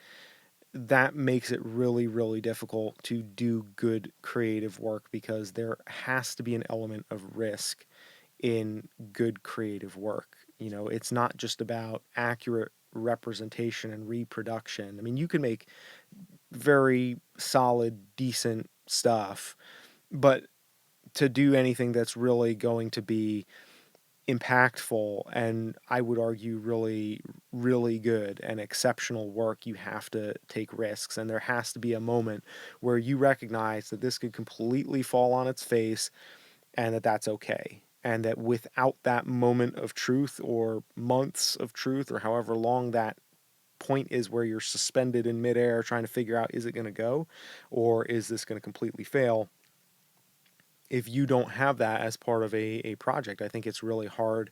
that makes it really, really difficult to do good creative work, because there has to be an element of risk in good creative work. It's not just about accurate representation and reproduction. I mean, you can make very solid, decent stuff, but to do anything that's really going to be impactful, and I would argue really, really good and exceptional work, you have to take risks. And there has to be a moment where you recognize that this could completely fall on its face, and that that's okay. And that without that moment of truth or months of truth or however long that point is where you're suspended in midair trying to figure out, is it going to go or is this going to completely fail? If you don't have that as part of a project, I think it's really hard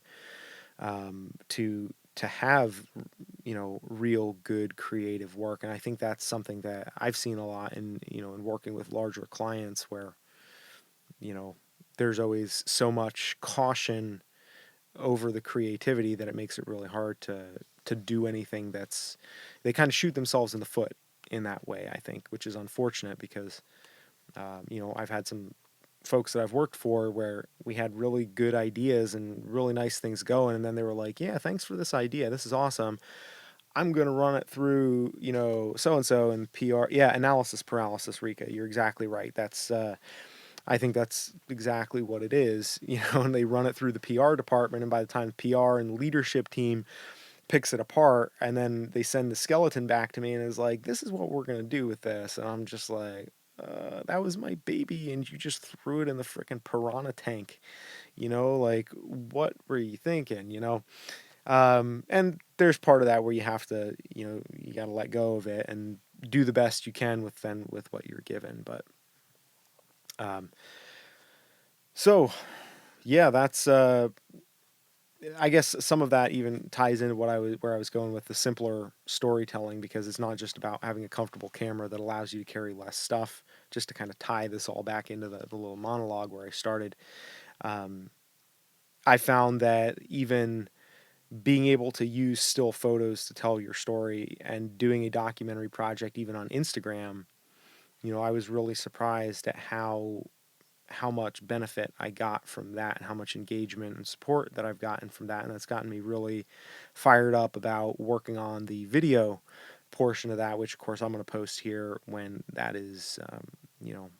to have, real good creative work. And I think that's something that I've seen a lot in working with larger clients where, you know, there's always so much caution over the creativity that it makes it really hard to do anything that's, they kind of shoot themselves in the foot in that way, I think, which is unfortunate because, I've had some folks that I've worked for where we had really good ideas and really nice things going, and then they were like, yeah, thanks for this idea, this is awesome, I'm going to run it through, so and so and PR. Yeah, analysis paralysis, Rika, you're exactly right. That's I think that's exactly what it is. And they run it through the PR department, and by the time the PR and leadership team picks it apart, and then they send the skeleton back to me and is like, this is what we're going to do with this, and I'm just like, that was my baby and you just threw it in the freaking piranha tank. Like, what were you thinking? And there's part of that where you have to, you got to let go of it and do the best you can with what you're given. But um, so yeah, that's I guess some of that even ties into where I was going with the simpler storytelling, because it's not just about having a comfortable camera that allows you to carry less stuff. Just to kind of tie this all back into the little monologue where I started, um, I found that even being able to use still photos to tell your story and doing a documentary project even on Instagram, I was really surprised at how much benefit I got from that and how much engagement and support that I've gotten from that. And that's gotten me really fired up about working on the video portion of that, which of course I'm going to post here when that is,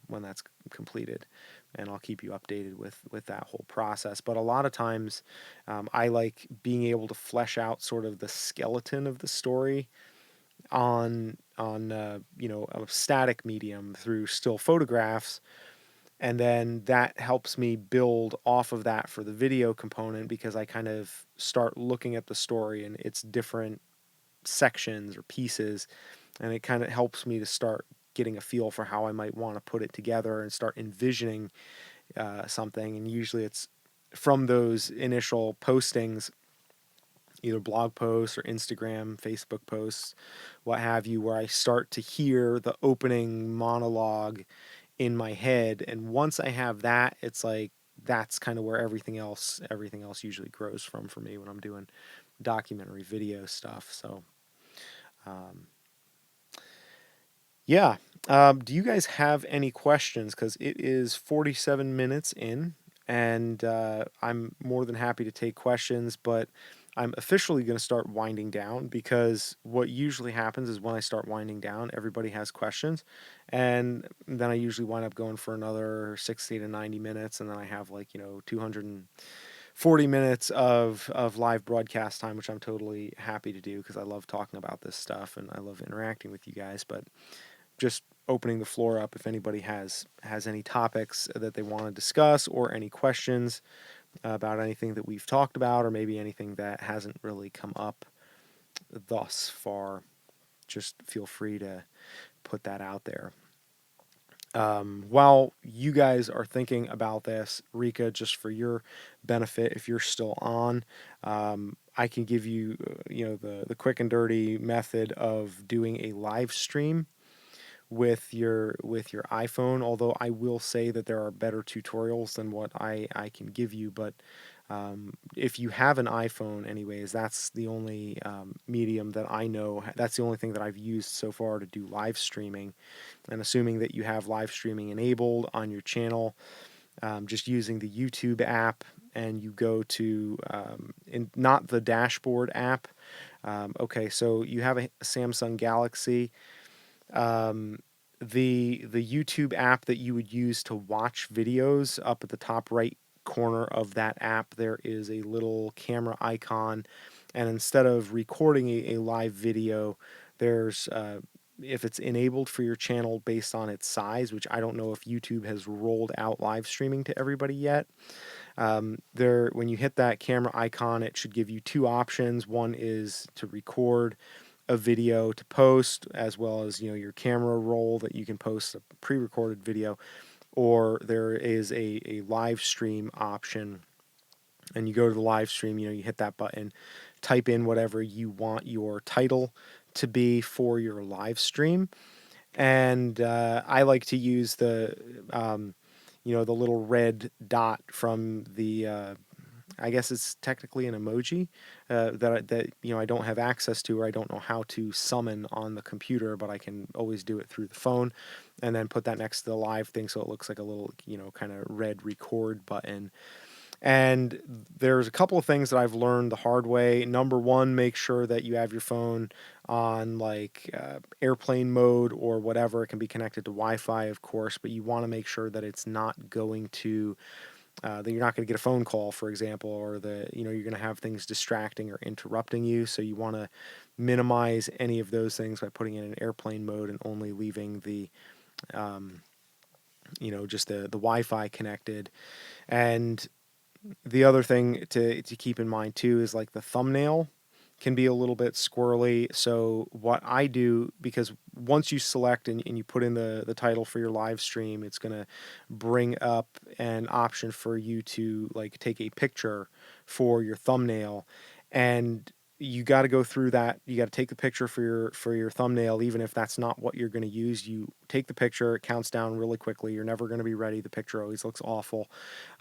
when that's completed. And I'll keep you updated with that whole process. But a lot of times I like being able to flesh out sort of the skeleton of the story on a static medium through still photographs, and then that helps me build off of that for the video component, because I kind of start looking at the story and its different sections or pieces, and it kind of helps me to start getting a feel for how I might want to put it together and start envisioning something. And usually it's from those initial postings, either blog posts or Instagram, Facebook posts, what have you, where I start to hear the opening monologue in my head. And once I have that, it's like that's kind of where everything else usually grows from for me when I'm doing documentary video stuff. So um, yeah. Do you guys have any questions? Because it is 47 minutes in, and I'm more than happy to take questions, but I'm officially going to start winding down, because what usually happens is when I start winding down, everybody has questions, and then I usually wind up going for another 60 to 90 minutes, and then I have 240 minutes of live broadcast time, which I'm totally happy to do because I love talking about this stuff and I love interacting with you guys. But just opening the floor up if anybody has any topics that they want to discuss or any questions about anything that we've talked about, or maybe anything that hasn't really come up thus far. Just feel free to put that out there. While you guys are thinking about this, Rika, just for your benefit, if you're still on, I can give you, the quick and dirty method of doing a live stream with your iPhone. Although I will say that there are better tutorials than what I can give you. But if you have an iPhone, anyways, that's the only medium that I know. That's the only thing that I've used so far to do live streaming. And assuming that you have live streaming enabled on your channel, just using the YouTube app, and you go to not the dashboard app. Okay, so you have a Samsung Galaxy. Um, the YouTube app that you would use to watch videos, up at the top right corner of that app, there is a little camera icon, and instead of recording a live video, there's if it's enabled for your channel based on its size, which I don't know if YouTube has rolled out live streaming to everybody yet. When you hit that camera icon, it should give you two options. One is to record a video to post, as well as your camera roll that you can post a pre-recorded video, or there is a live stream option. And you go to the live stream, you hit that button, type in whatever you want your title to be for your live stream. And I like to use the little red dot from the, I guess it's technically an emoji that I don't have access to, or I don't know how to summon on the computer, but I can always do it through the phone, and then put that next to the live thing so it looks like a little kind of red record button. And there's a couple of things that I've learned the hard way. Number one, make sure that you have your phone on airplane mode or whatever. It can be connected to Wi-Fi, of course, but you want to make sure that it's not going to that you're not going to get a phone call, for example, or you're going to have things distracting or interrupting you. So you want to minimize any of those things by putting it in airplane mode and only leaving the just the Wi-Fi connected. And the other thing to keep in mind too is like the thumbnail can be a little bit squirrely. So what I do, because once you select and you put in the title for your live stream, it's going to bring up an option for you to take a picture for your thumbnail. And you got to go through that. You got to take the picture for your thumbnail, even if that's not what you're going to use. You take the picture, it counts down really quickly. You're never going to be ready. The picture always looks awful.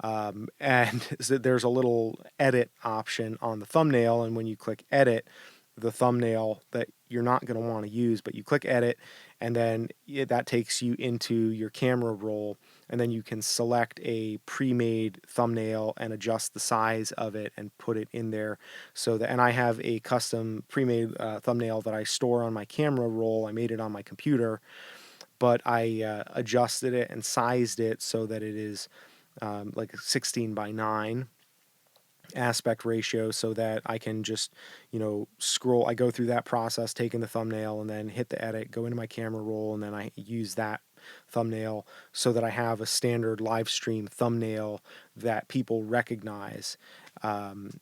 And so there's a little edit option on the thumbnail, and when you click edit, the thumbnail that you're not going to want to use, but you click edit, and then that takes you into your camera roll, and then you can select a pre-made thumbnail and adjust the size of it and put it in there. And I have a custom pre-made thumbnail that I store on my camera roll. I made it on my computer, but I adjusted it and sized it so that it is like a 16 by 9 aspect ratio, so that I can just scroll. I go through that process, taking the thumbnail, and then hit the edit, go into my camera roll, and then I use that thumbnail so that I have a standard live stream thumbnail that people recognize. And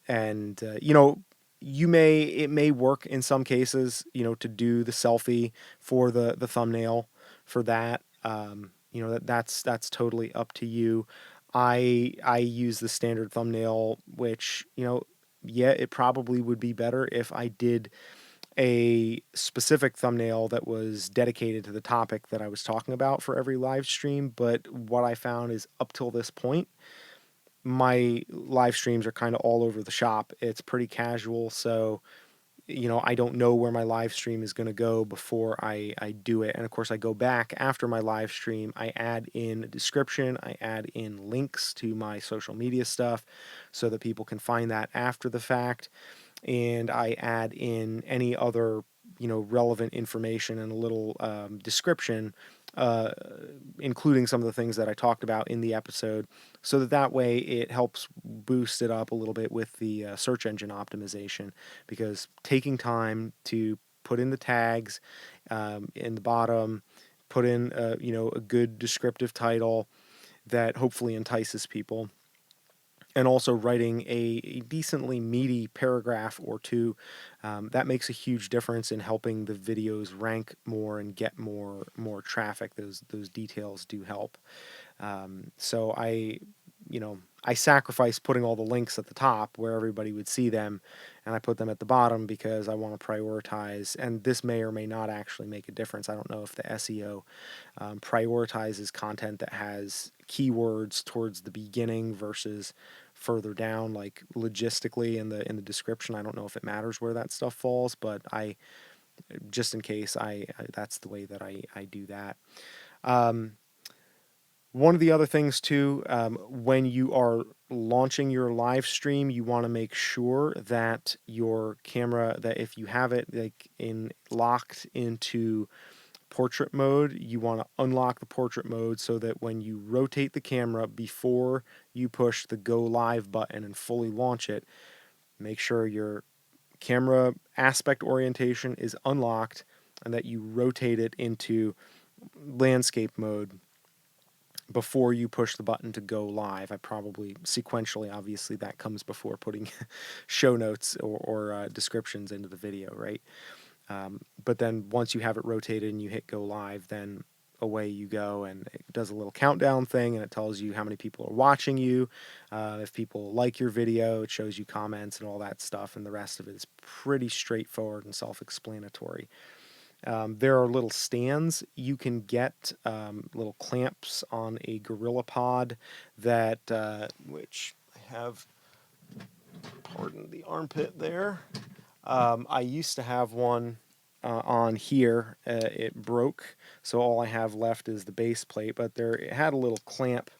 it may work in some cases to do the selfie for the thumbnail for that. That's totally up to you. I use the standard thumbnail, which yeah, it probably would be better if I did a specific thumbnail that was dedicated to the topic that I was talking about for every live stream. But what I found is, up till this point, my live streams are kind of all over the shop. It's pretty casual, so I don't know where my live stream is going to go before I do it. And of course, I go back after my live stream. I add in a description. I add in links to my social media stuff so that people can find that after the fact. And I add in any other relevant information and a little description, uh, including some of the things that I talked about in the episode, so that way it helps boost it up a little bit with the search engine optimization. Because taking time to put in the tags in the bottom, put in a good descriptive title that hopefully entices people, and also writing a decently meaty paragraph or two, that makes a huge difference in helping the videos rank more and get more traffic. Those details do help. So I sacrifice putting all the links at the top where everybody would see them, and I put them at the bottom because I want to prioritize. And this may or may not actually make a difference. I don't know if the SEO prioritizes content that has keywords towards the beginning versus further down, like logistically in the description. I don't know if it matters where that stuff falls, but I just in case I that's the way that I do that. Um, One of the other things too, when you are launching your live stream, you want to make sure that your camera, that if you have it locked into portrait mode, you want to unlock the portrait mode so that when you rotate the camera before you push the go live button and fully launch it, make sure your camera aspect orientation is unlocked and that you rotate it into landscape mode before you push the button to go live. I probably sequentially, obviously, that comes before putting show notes or descriptions into the video, right? But then once you have it rotated and you hit go live, then away you go, and it does a little countdown thing, and it tells you how many people are watching you. If people like your video, it shows you comments and all that stuff, and the rest of it is pretty straightforward and self-explanatory. There are little stands you can get, little clamps on a GorillaPod that, which I have, pardon the armpit there. I used to have one on here. It broke, so all I have left is the base plate. But it had a little clamp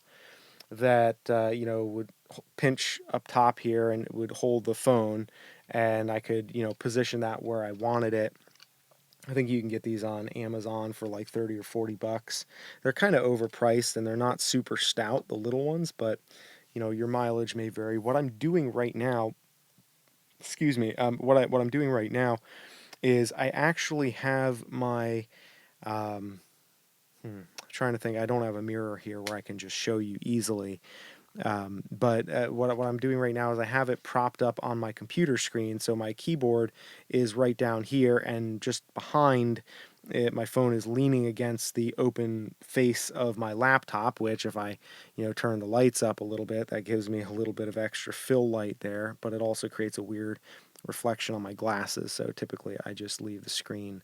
that would pinch up top here and it would hold the phone, and I could position that where I wanted it. I think you can get these on Amazon for like 30 or 40 bucks. They're kind of overpriced and they're not super stout, the little ones, but your mileage may vary. What I'm doing right now, excuse me, what I'm doing right now is I actually have my, trying to think, I don't have a mirror here where I can just show you easily. But what I'm doing right now is I have it propped up on my computer screen, so my keyboard is right down here, and just behind it, my phone is leaning against the open face of my laptop, which if I turn the lights up a little bit, that gives me a little bit of extra fill light there, but it also creates a weird reflection on my glasses, so typically I just leave the screen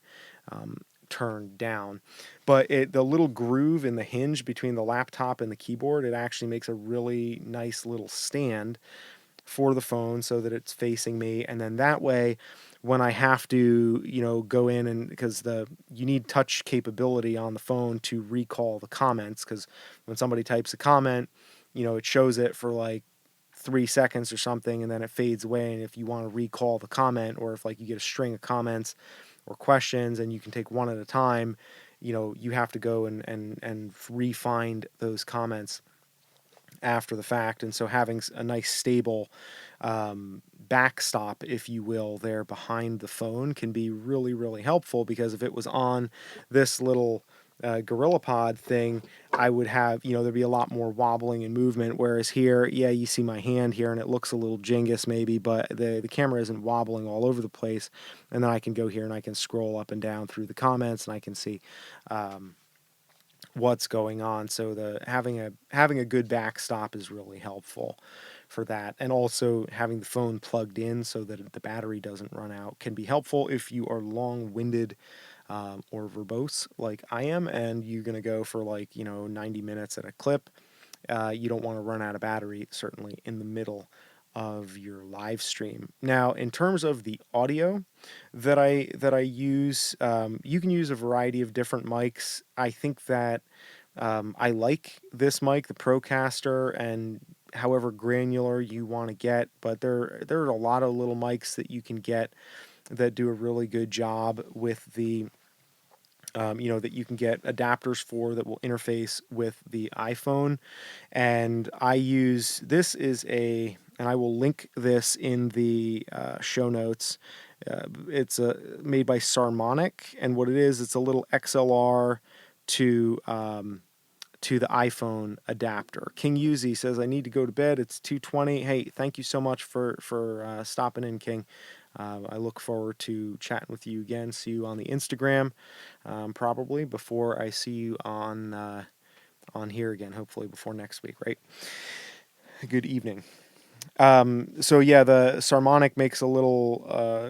turned down. But the little groove in the hinge between the laptop and the keyboard, it actually makes a really nice little stand for the phone so that it's facing me, and then that way when I have to go in, and because you need touch capability on the phone to recall the comments, because when somebody types a comment, it shows it for like 3 seconds or something, and then it fades away. And if you want to recall the comment, or if like you get a string of comments or questions and you can take one at a time, you have to go and re-find those comments after the fact. And so having a nice stable backstop, if you will, there behind the phone can be really, really helpful, because if it was on this little GorillaPod thing, I would have, there'd be a lot more wobbling and movement, whereas here, yeah, you see my hand here and it looks a little jingus maybe, but the camera isn't wobbling all over the place, and then I can go here and I can scroll up and down through the comments and I can see what's going on. So having a good backstop is really helpful for that, and also having the phone plugged in so that the battery doesn't run out can be helpful if you are long-winded or verbose like I am, and you're going to go for 90 minutes at a clip. You don't want to run out of battery, certainly in the middle of your live stream. Now, in terms of the audio that I use, you can use a variety of different mics. I think that I like this mic, the Procaster, and however granular you want to get, but there are a lot of little mics that you can get that do a really good job with the that you can get adapters for that will interface with the iPhone. And I use, and I will link this in the show notes. It's made by Sarmonic, and what it is, it's a little XLR to the iPhone adapter. King Uzi says, I need to go to bed. It's 2:20. Hey, thank you so much for stopping in, King. I look forward to chatting with you again. See you on the Instagram, probably before I see you on here again. Hopefully before next week, right? Good evening. So yeah, the Sarmonic makes a little,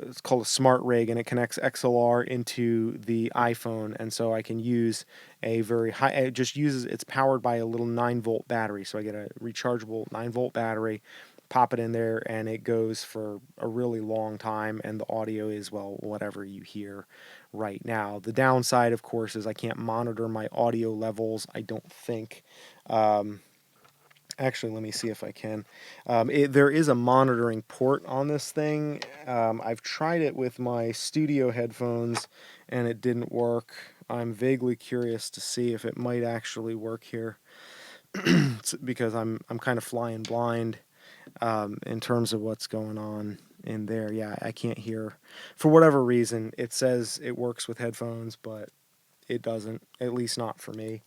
it's called a smart rig, and it connects XLR into the iPhone. And so I can use a very high, it's powered by a little 9-volt battery. So I get a rechargeable 9-volt battery, pop it in there, and it goes for a really long time. And the audio is, well, whatever you hear right now. The downside, of course, is I can't monitor my audio levels, I don't think. Actually, let me see if I can. There is a monitoring port on this thing. I've tried it with my studio headphones, and it didn't work. I'm vaguely curious to see if it might actually work here, because I'm kind of flying blind in terms of what's going on in there. Yeah, I can't hear. For whatever reason, it says it works with headphones, but it doesn't, at least not for me.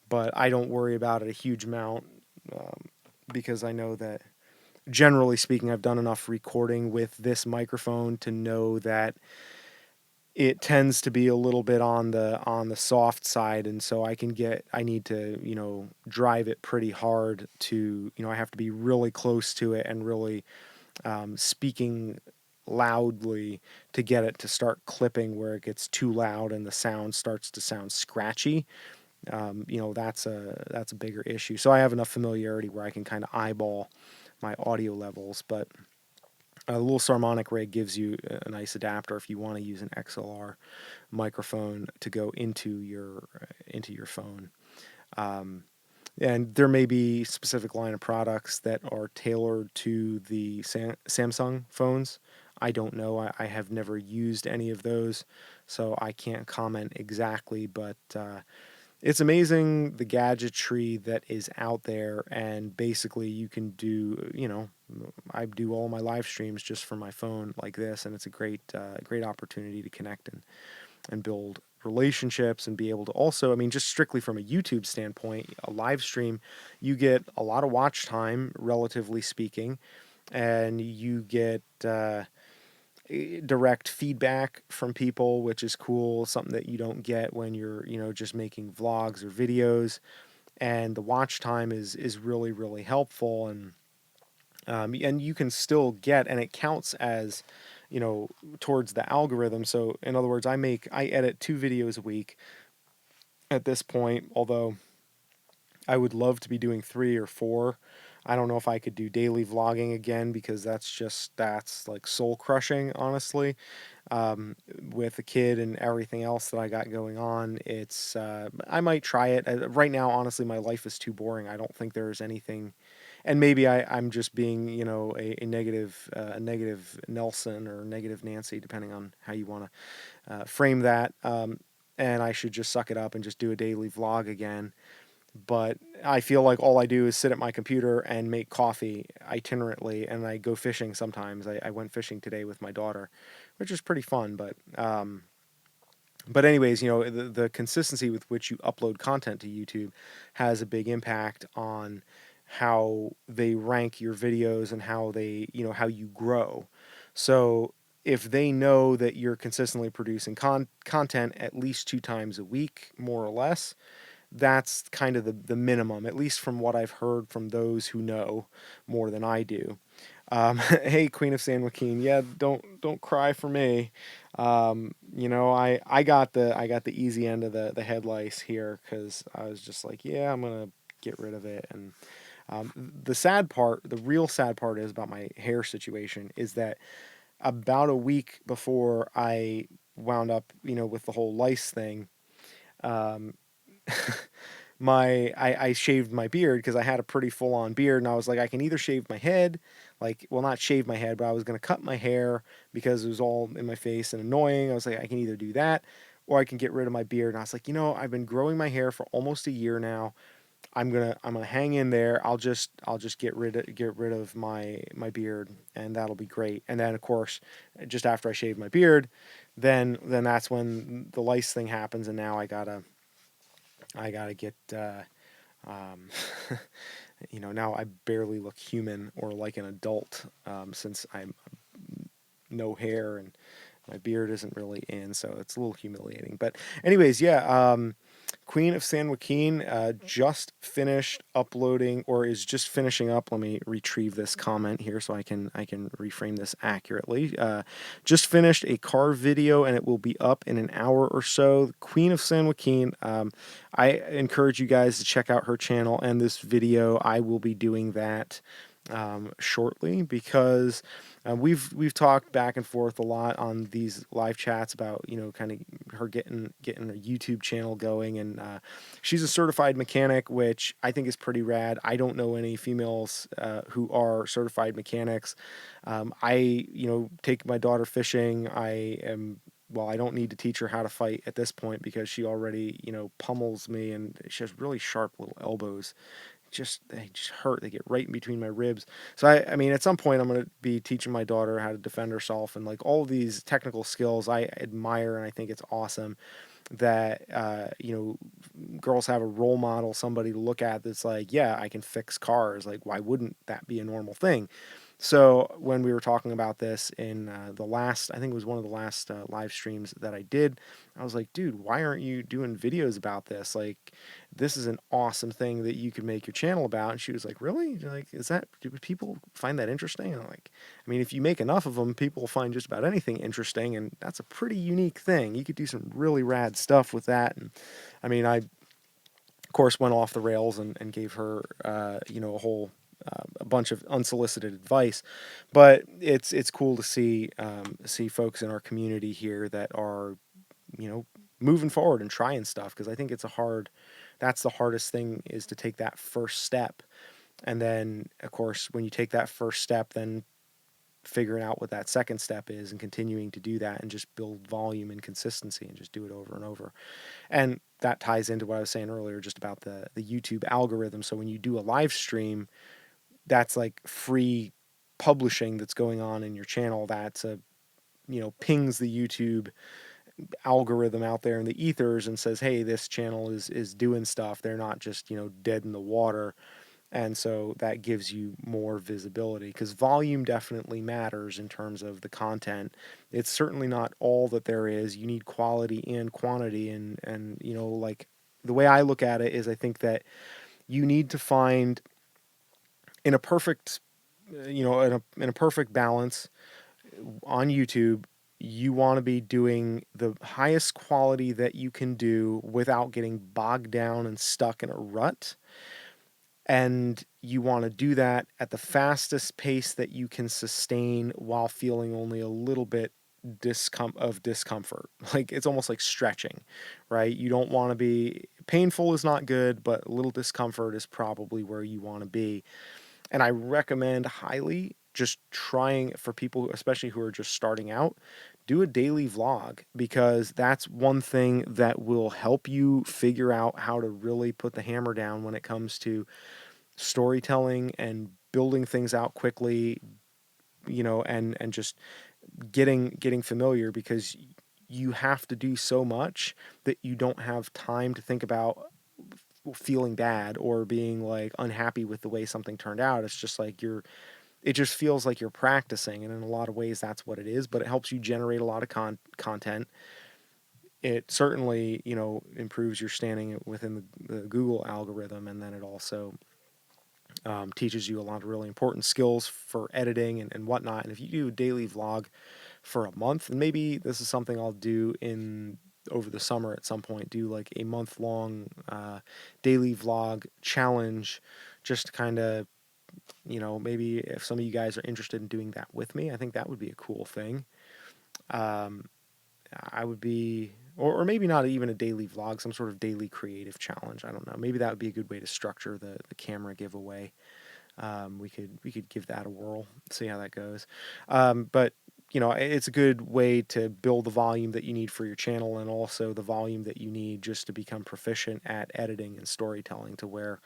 But I don't worry about it a huge amount um, because I know that, generally speaking, I've done enough recording with this microphone to know that it tends to be a little bit on the soft side, and so I need to, drive it pretty hard to, I have to be really close to it and really speaking loudly to get it to start clipping where it gets too loud and the sound starts to sound scratchy. That's a bigger issue. So I have enough familiarity where I can kind of eyeball my audio levels, but a little Harmonic rig gives you a nice adapter if you want to use an XLR microphone to go into your phone. Um, and there may be specific line of products that are tailored to the Samsung phones. I don't know. I have never used any of those, so I can't comment exactly. But it's amazing the gadgetry that is out there, and basically you can do, I do all my live streams just from my phone like this, and it's a great opportunity to connect and build relationships and be able to also, I mean, just strictly from a YouTube standpoint, a live stream, you get a lot of watch time, relatively speaking, and you get direct feedback from people, which is cool, something that you don't get when you're, just making vlogs or videos. And the watch time is really, really helpful. And you can still get, and it counts as, towards the algorithm. So in other words, I edit 2 videos a week at this point, although I would love to be doing 3 or 4. I don't know if I could do daily vlogging again because that's like soul crushing, honestly. With a kid and everything else that I got going on, I might try it. Right now, honestly, my life is too boring. I don't think there's anything, and maybe I'm just being, a negative Nelson or negative Nancy, depending on how you want to frame that. And I should just suck it up and just do a daily vlog again. But I feel like all I do is sit at my computer and make coffee itinerantly, and I go fishing sometimes. I went fishing today with my daughter, which is pretty fun. But anyways, the consistency with which you upload content to YouTube has a big impact on how they rank your videos and how you grow. So if they know that you're consistently producing content at least 2 times a week, more or less, that's kind of the minimum, at least from what I've heard from those who know more than I do. Hey, Queen of San Joaquin, yeah, don't cry for me. I got the easy end of the head lice here because I was just like, yeah, I'm gonna get rid of it. And the sad part, the real sad part is about my hair situation is that about a week before I wound up, with the whole lice thing, um, I shaved my beard because I had a pretty full on beard, and I was like, I can either shave my head, like, well, not shave my head, but I was gonna cut my hair because it was all in my face and annoying. I was like, I can either do that or I can get rid of my beard. And I was like, I've been growing my hair for almost a year now. I'm gonna hang in there. I'll just get rid of my beard, and that'll be great. And then of course, just after I shave my beard, then that's when the lice thing happens, and now I gotta get, um, now I barely look human or like an adult, since I'm no hair and my beard isn't really in, so it's a little humiliating. But anyways, yeah, Queen of San Joaquin just finished uploading, or is just finishing up. Let me retrieve this comment here so I can reframe this accurately. Just finished a car video, and it will be up in an hour or so. Queen of San Joaquin. I encourage you guys to check out her channel and this video. I will be doing that shortly because we've talked back and forth a lot on these live chats about kind of her getting a YouTube channel going, and she's a certified mechanic, which I think is pretty rad. I don't know any females who are certified mechanics. I take my daughter fishing. I don't need to teach her how to fight at this point because she already pummels me, and she has really sharp little elbows they just hurt. They get right in between my ribs. So I mean, at some point, I'm going to be teaching my daughter how to defend herself, and like all these technical skills I admire, and I think it's awesome that girls have a role model, somebody to look at that's like, yeah, I can fix cars. Like, why wouldn't that be a normal thing? So when we were talking about this in the last, I think it was one of the last live streams that I did, I was like, dude, why aren't you doing videos about this? Like, this is an awesome thing that you could make your channel about. And she was like, really? Like, do people find that interesting? And I'm like, I mean, if you make enough of them, people will find just about anything interesting. And that's a pretty unique thing. You could do some really rad stuff with that. And I mean, I, of course, went off the rails and gave her, a bunch of unsolicited advice, but it's cool to see folks in our community here that are, moving forward and trying stuff, because I think that's the hardest thing, is to take that first step, and then of course when you take that first step, then figuring out what that second step is and continuing to do that and just build volume and consistency and just do it over and over. And that ties into what I was saying earlier just about the YouTube algorithm. So when you do a live stream, that's like free publishing that's going on in your channel. That's pings the YouTube algorithm out there in the ethers and says, hey, this channel is doing stuff. They're not just, dead in the water. And so that gives you more visibility, because volume definitely matters in terms of the content. It's certainly not all that there is. You need quality and quantity. And like the way I look at it is, I think that you need to find, in a perfect, in a perfect balance on YouTube, you want to be doing the highest quality that you can do without getting bogged down and stuck in a rut. And you want to do that at the fastest pace that you can sustain while feeling only a little bit of discomfort. Like, it's almost like stretching, right? You don't want to be painful is not good, but a little discomfort is probably where you want to be. And I recommend highly just trying, for people, especially who are just starting out, do a daily vlog, because that's one thing that will help you figure out how to really put the hammer down when it comes to storytelling and building things out quickly, and just getting familiar, because you have to do so much that you don't have time to think about feeling bad or being like unhappy with the way something turned out. It's just like it just feels like you're practicing, and in a lot of ways that's what it is, but it helps you generate a lot of content. It certainly, improves your standing within the Google algorithm, and then it also teaches you a lot of really important skills for editing and whatnot. And if you do a daily vlog for a month, and maybe this is something I'll do over the summer at some point, do like a month long daily vlog challenge, just to kind of, maybe if some of you guys are interested in doing that with me, I think that would be a cool thing. Um, I would be, or maybe not even a daily vlog, some sort of daily creative challenge. I don't know. Maybe that would be a good way to structure the camera giveaway. We could give that a whirl, see how that goes. But it's a good way to build the volume that you need for your channel, and also the volume that you need just to become proficient at editing and storytelling, to where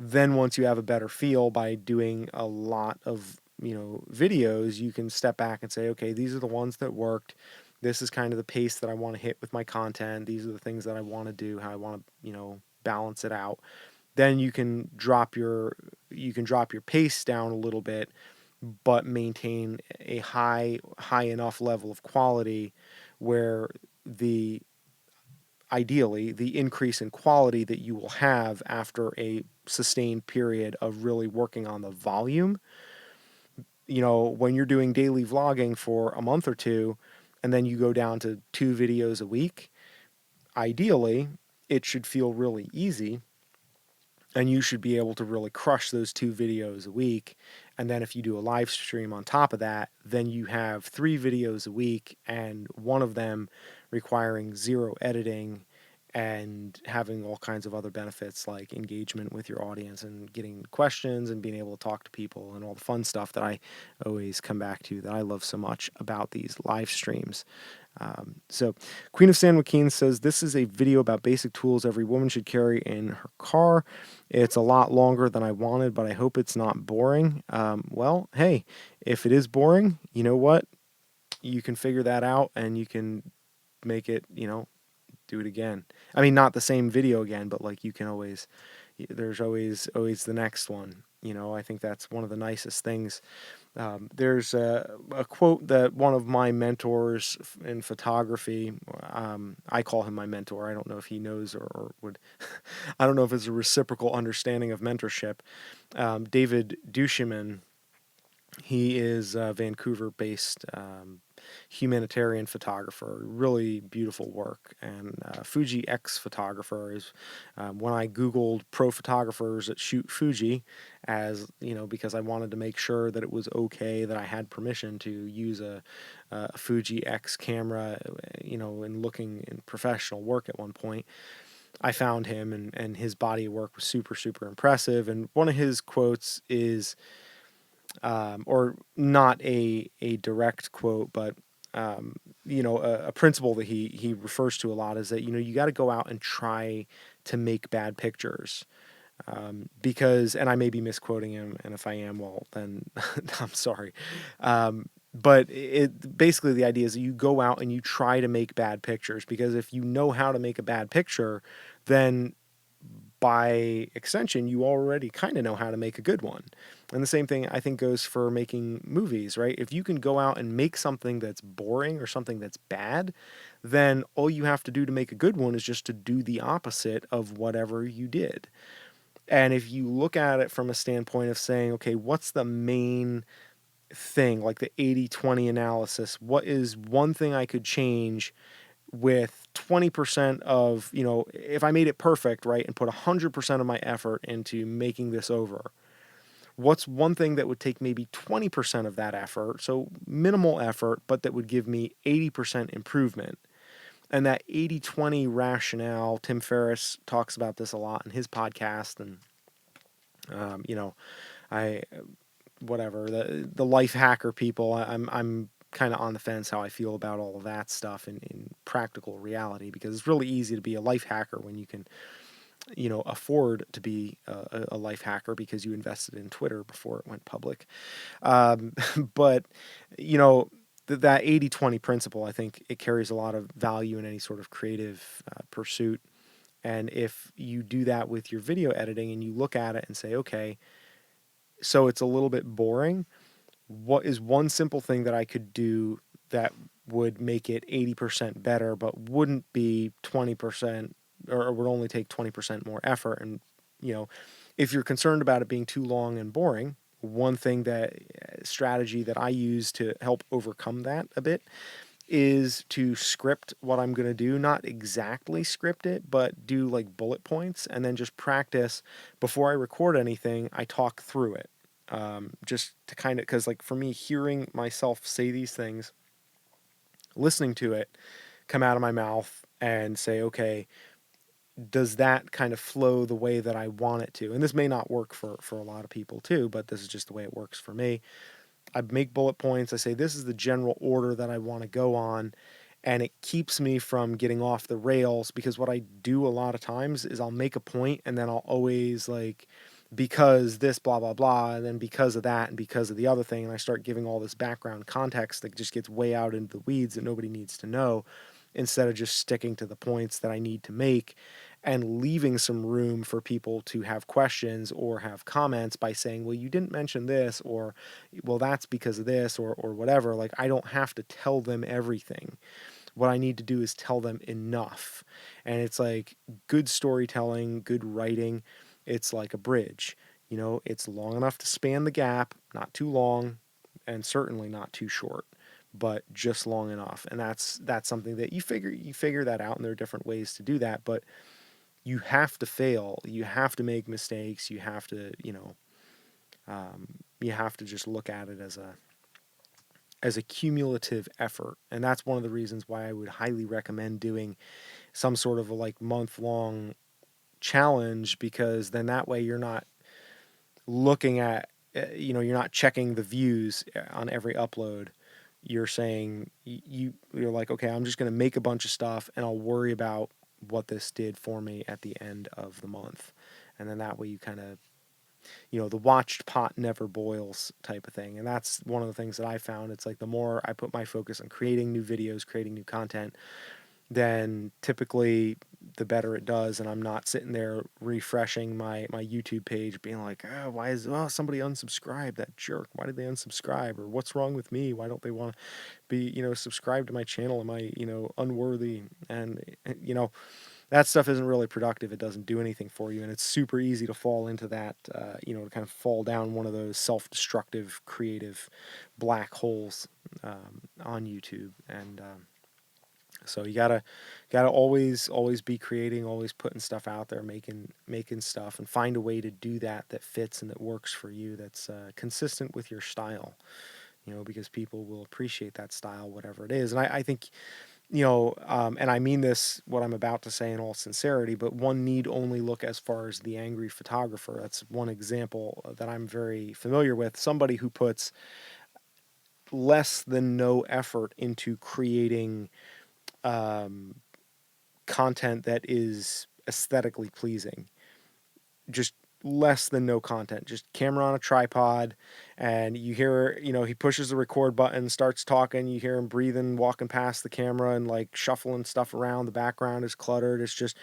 then once you have a better feel by doing a lot of videos, you can step back and say, okay, these are the ones that worked. This is kind of the pace that I want to hit with my content. These are the things that I want to do, how I want to balance it out. Then you can drop your pace down a little bit, but maintain a high enough level of quality where the ideally the increase in quality that you will have after a sustained period of really working on the volume, when you're doing daily vlogging for a month or two, and then you go down to 2 videos a week, ideally it should feel really easy, and you should be able to really crush those 2 videos a week. And then if you do a live stream on top of that, then you have 3 videos a week, and one of them requiring zero editing, and having all kinds of other benefits like engagement with your audience and getting questions and being able to talk to people and all the fun stuff that I always come back to that I love so much about these live streams. So Queen of San Joaquin says, this is a video about basic tools every woman should carry in her car. It's a lot longer than I wanted, but I hope it's not boring. Well, hey, if it is boring, you know what? You can figure that out and you can make it, do it again. I mean, not the same video again, but like you can always, there's always the next one. I think that's one of the nicest things. There's a quote that one of my mentors in photography, I call him my mentor. I don't know if he knows or would, I don't know if it's a reciprocal understanding of mentorship. David Duchemin, he is a Vancouver-based humanitarian photographer, really beautiful work. And Fuji X photographer is when I Googled pro photographers that shoot Fuji, as because I wanted to make sure that it was okay, that I had permission to use a Fuji X camera, in looking in professional work at one point. I found him, and his body of work was super, super impressive. And one of his quotes is, or not a direct quote, but a principle that he refers to a lot is that you got to go out and try to make bad pictures, because, and I may be misquoting him, and if I am, well, then I'm sorry. But it basically, the idea is that you go out and you try to make bad pictures, because if you know how to make a bad picture, then by extension, you already kind of know how to make a good one. And the same thing, I think, goes for making movies, right? If you can go out and make something that's boring or something that's bad, then all you have to do to make a good one is just to do the opposite of whatever you did. And if you look at it from a standpoint of saying, okay, what's the main thing, like the 80-20 analysis, what is one thing I could change with 20% of, if I made it perfect, right, and put 100% of my effort into making this over, what's one thing that would take maybe 20% of that effort, so minimal effort, but that would give me 80% improvement? And that 80-20 rationale, Tim Ferriss talks about this a lot in his podcast, and, I, whatever, the life hacker people, I'm kind of on the fence how I feel about all of that stuff in practical reality, because it's really easy to be a life hacker when you can, afford to be a life hacker because you invested in Twitter before it went public. But, that 80-20 principle, I think it carries a lot of value in any sort of creative pursuit. And if you do that with your video editing and you look at it and say, okay, so it's a little bit boring, what is one simple thing that I could do that would make it 80% better, but wouldn't be 20%, or would only take 20% more effort? And, if you're concerned about it being too long and boring, one thing that strategy that I use to help overcome that a bit is to script what I'm going to do, not exactly script it, but do like bullet points, and then just practice before I record anything. I talk through it, just to kind of, because like for me, hearing myself say these things, listening to it come out of my mouth and say, okay, does that kind of flow the way that I want it to? And this may not work for a lot of people too, but this is just the way it works for me. I make bullet points. I say, this is the general order that I want to go on. And it keeps me from getting off the rails, because what I do a lot of times is I'll make a point and then I'll always like, because this blah, blah, blah, and then because of that and because of the other thing. And I start giving all this background context that just gets way out into the weeds that nobody needs to know, instead of just sticking to the points that I need to make and leaving some room for people to have questions or have comments by saying, well, you didn't mention this, or, well, that's because of this, or whatever. Like, I don't have to tell them everything. What I need to do is tell them enough. And it's like good storytelling, good writing. It's like a bridge. It's long enough to span the gap, not too long, and certainly not too short, but just long enough. And that's something that you figure that out, and there are different ways to do that. But you have to fail. You have to make mistakes. You have to, you have to just look at it as a cumulative effort. And that's one of the reasons why I would highly recommend doing some sort of a like month long challenge, because then that way you're not looking at, you're not checking the views on every upload. You're saying you're like, okay, I'm just going to make a bunch of stuff and I'll worry about what this did for me at the end of the month. And then that way you kind of, the watched pot never boils type of thing. And that's one of the things that I found. It's like the more I put my focus on creating new videos, creating new content, then typically the better it does. And I'm not sitting there refreshing my YouTube page being like, oh, why is somebody unsubscribed, that jerk, why did they unsubscribe, or what's wrong with me, why don't they want to be subscribed to my channel, am I unworthy? And that stuff isn't really productive. It doesn't do anything for you, and it's super easy to fall into that, to kind of fall down one of those self-destructive creative black holes on YouTube. And so you gotta always be creating, always putting stuff out there, making stuff, and find a way to do that fits and that works for you, that's consistent with your style. Because people will appreciate that style, whatever it is. And I think, and I mean this, what I'm about to say, in all sincerity, but one need only look as far as the angry photographer. That's one example that I'm very familiar with. Somebody who puts less than no effort into creating content that is aesthetically pleasing. Just less than no content, just camera on a tripod, and you hear, he pushes the record button, starts talking, you hear him breathing, walking past the camera and like shuffling stuff around, the background is cluttered, it's just,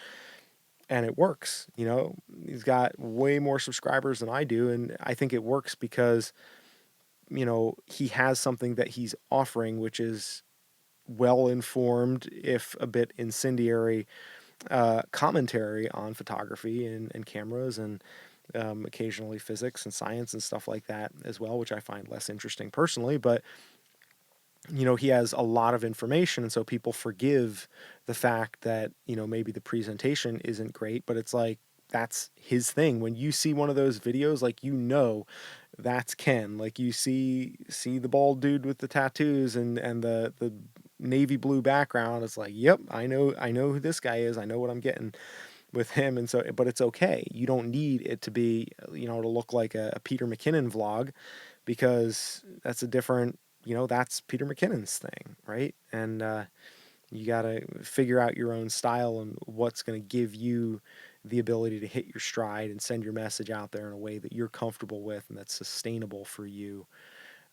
and it works. He's got way more subscribers than I do, and I think it works because he has something that he's offering, which is well informed, if a bit incendiary, commentary on photography and cameras, and occasionally physics and science and stuff like that as well, which I find less interesting personally. But he has a lot of information, and so people forgive the fact that maybe the presentation isn't great, but it's like that's his thing. When you see one of those videos, like that's Ken. Like you see the bald dude with the tattoos and the navy blue background. It's like, yep, I know who this guy is. I know what I'm getting with him. And so, but it's okay. You don't need it to be, to look like a Peter McKinnon vlog, because that's a different, that's Peter McKinnon's thing, right? And you got to figure out your own style and what's going to give you the ability to hit your stride and send your message out there in a way that you're comfortable with and that's sustainable for you.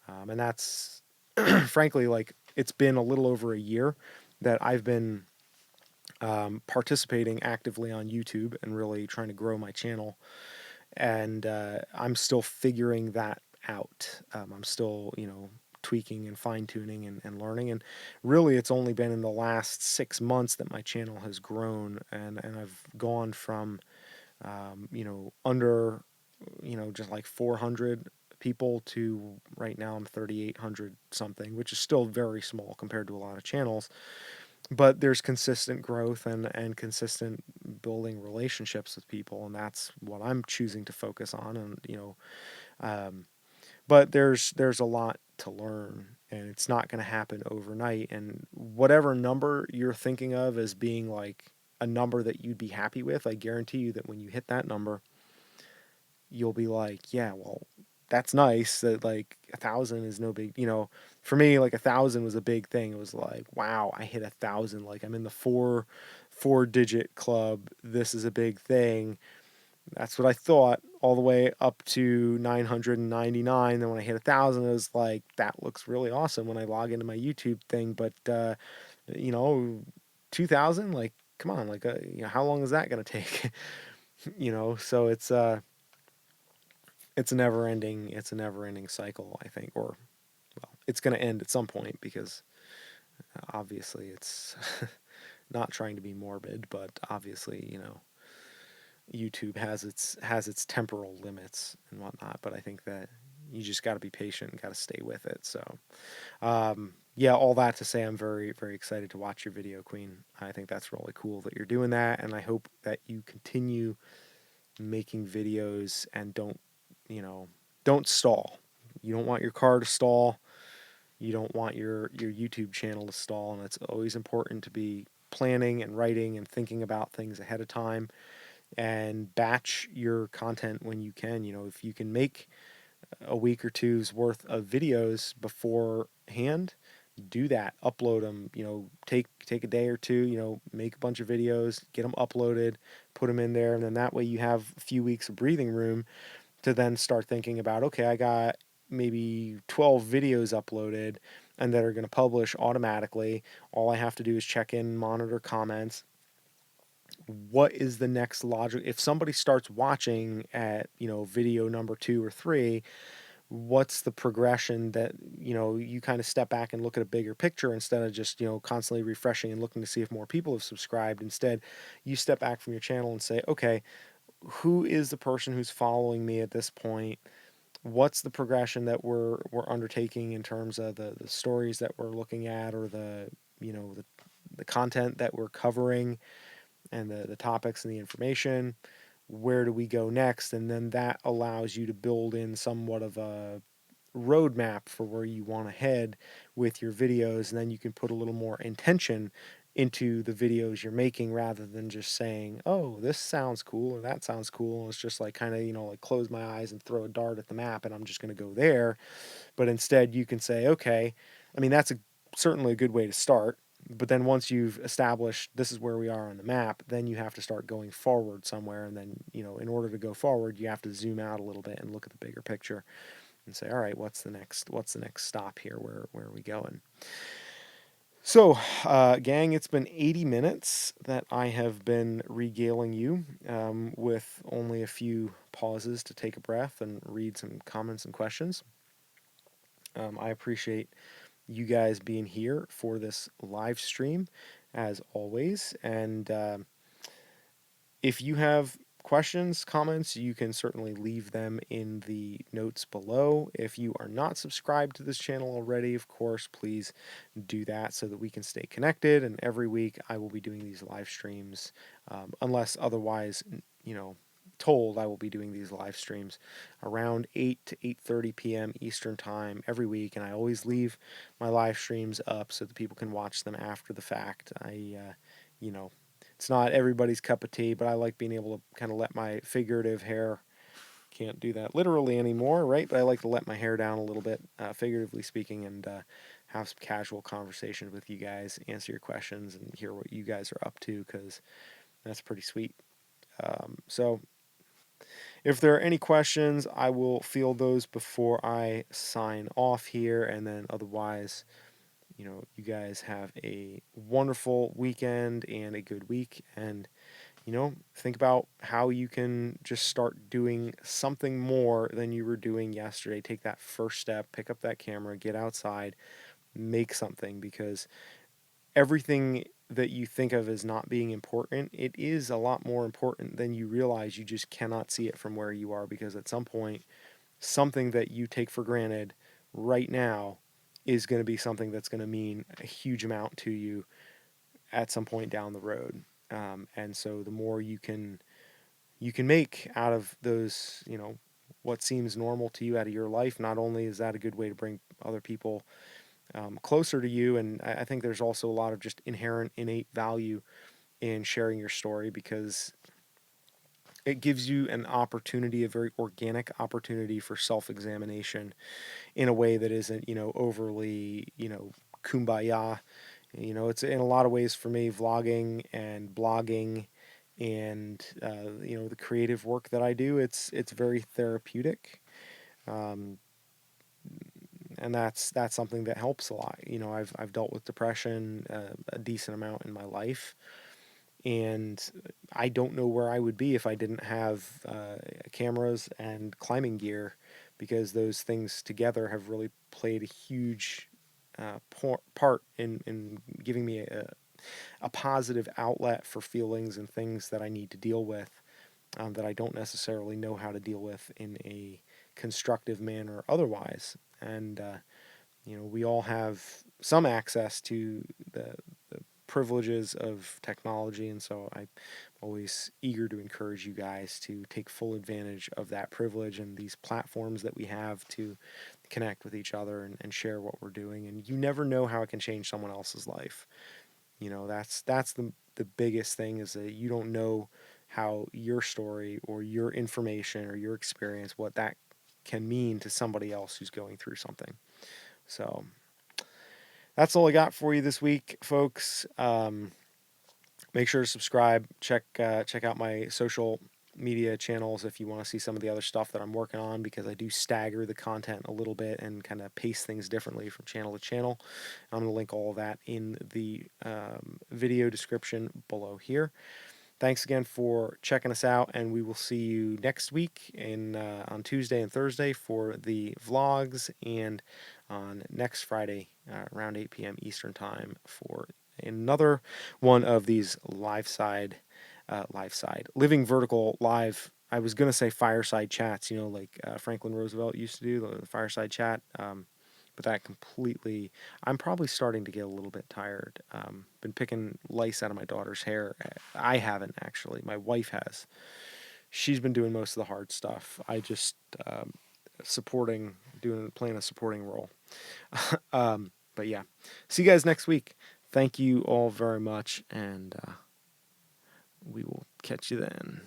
And that's frankly, like, it's been a little over a year that I've been participating actively on YouTube and really trying to grow my channel. And I'm still figuring that out. I'm still, tweaking and fine tuning and learning. And really, it's only been in the last 6 months that my channel has grown, and I've gone from, under, just like 400 people to right now I'm 3,800 something, which is still very small compared to a lot of channels. But there's consistent growth and consistent building relationships with people, and that's what I'm choosing to focus on. And but there's a lot to learn, and it's not going to happen overnight. And whatever number you're thinking of as being like a number that you'd be happy with, I guarantee you that when you hit that number, you'll be like, yeah, well, that's nice. That like 1,000 is no big, for me, like 1,000 was a big thing. It was like, wow, I hit 1,000. Like I'm in the four digit club. This is a big thing. That's what I thought, all the way up to 999. Then when I hit 1,000, it was like, that looks really awesome when I log into my YouTube thing. But, you know, 2,000, like, come on, like, how long is that going to take? So it's a never ending cycle, I think, or, well, it's going to end at some point, because obviously it's not trying to be morbid, but obviously, YouTube has its temporal limits and whatnot. But I think that you just got to be patient and got to stay with it. So, yeah, all that to say, I'm very, very excited to watch your video, Queen. I think that's really cool that you're doing that, and I hope that you continue making videos and don't stall. You don't want your car to stall. you don't want your YouTube channel to stall, and it's always important to be planning and writing and thinking about things ahead of time, and batch your content when you can. If you can make a week or two's worth of videos beforehand, do that. Upload them. Take a day or two. Make a bunch of videos, get them uploaded, put them in there, and then that way you have a few weeks of breathing room to then start thinking about, okay, I got maybe 12 videos uploaded and that are going to publish automatically. All I have to do is check in, monitor comments. What is the next logic? If somebody starts watching at, video number 2 or 3, what's the progression that, you kind of step back and look at a bigger picture instead of just, constantly refreshing and looking to see if more people have subscribed. Instead, you step back from your channel and say, okay, who is the person who's following me at this point? What's the progression that we're undertaking in terms of the stories that we're looking at, or the content that we're covering, and the topics and the information? Where do we go next? And then that allows you to build in somewhat of a roadmap for where you want to head with your videos, and then you can put a little more intention into the videos you're making, rather than just saying, oh, this sounds cool or that sounds cool, and it's just like kind of, like close my eyes and throw a dart at the map and I'm just going to go there. But instead you can say, okay, I mean, that's certainly a good way to start, but then once you've established this is where we are on the map, then you have to start going forward somewhere. And then, in order to go forward, you have to zoom out a little bit and look at the bigger picture and say, all right, what's the next stop here? Where are we going? So, gang, it's been 80 minutes that I have been regaling you, with only a few pauses to take a breath and read some comments and questions. I appreciate you guys being here for this live stream, as always. And if you have questions, comments, you can certainly leave them in the notes below. If you are not subscribed to this channel already, of course, please do that so that we can stay connected. And every week I will be doing these live streams, unless otherwise, told. I will be doing these live streams around 8 to 8:30 p.m. Eastern time every week, and I always leave my live streams up so that people can watch them after the fact. You know, it's not everybody's cup of tea, but I like being able to kind of let my figurative hair, can't do that literally anymore, right? But I like to let my hair down a little bit, figuratively speaking, and have some casual conversations with you guys, answer your questions, and hear what you guys are up to, because that's pretty sweet. So if there are any questions, I will field those before I sign off here, and then otherwise, you guys have a wonderful weekend and a good week, and think about how you can just start doing something more than you were doing yesterday. Take that first step, pick up that camera, get outside, make something, because everything that you think of as not being important, it is a lot more important than you realize. You just cannot see it from where you are, because at some point, something that you take for granted right now is going to be something that's going to mean a huge amount to you at some point down the road. And so the more you can make out of those, what seems normal to you out of your life, not only is that a good way to bring other people closer to you, and I think there's also a lot of just inherent, innate value in sharing your story, because it gives you an opportunity, a very organic opportunity for self-examination in a way that isn't, overly, kumbaya. It's in a lot of ways for me, vlogging and blogging and, the creative work that I do, it's very therapeutic. Um, and that's something that helps a lot. I've dealt with depression a decent amount in my life, and I don't know where I would be if I didn't have cameras and climbing gear, because those things together have really played a huge part in giving me a positive outlet for feelings and things that I need to deal with, that I don't necessarily know how to deal with in a constructive manner otherwise. And we all have some access to the privileges of technology, and so I'm always eager to encourage you guys to take full advantage of that privilege and these platforms that we have to connect with each other and share what we're doing. And you never know how it can change someone else's life. That's the biggest thing, is that you don't know how your story or your information or your experience, what that can mean to somebody else who's going through something. So that's all I got for you this week, folks. Make sure to subscribe. Check out my social media channels if you want to see some of the other stuff that I'm working on, because I do stagger the content a little bit and kind of pace things differently from channel to channel. I'm going to link all of that in the video description below here. Thanks again for checking us out, and we will see you next week on Tuesday and Thursday for the vlogs, and on next Friday around 8 p.m. Eastern Time for another one of these living vertical live. I was gonna say fireside chats, like Franklin Roosevelt used to do, the fireside chat. But that completely, I'm probably starting to get a little bit tired. Been picking lice out of my daughter's hair. I haven't, actually. My wife has. She's been doing most of the hard stuff. I just playing a supporting role. But yeah, see you guys next week. Thank you all very much, and we will catch you then.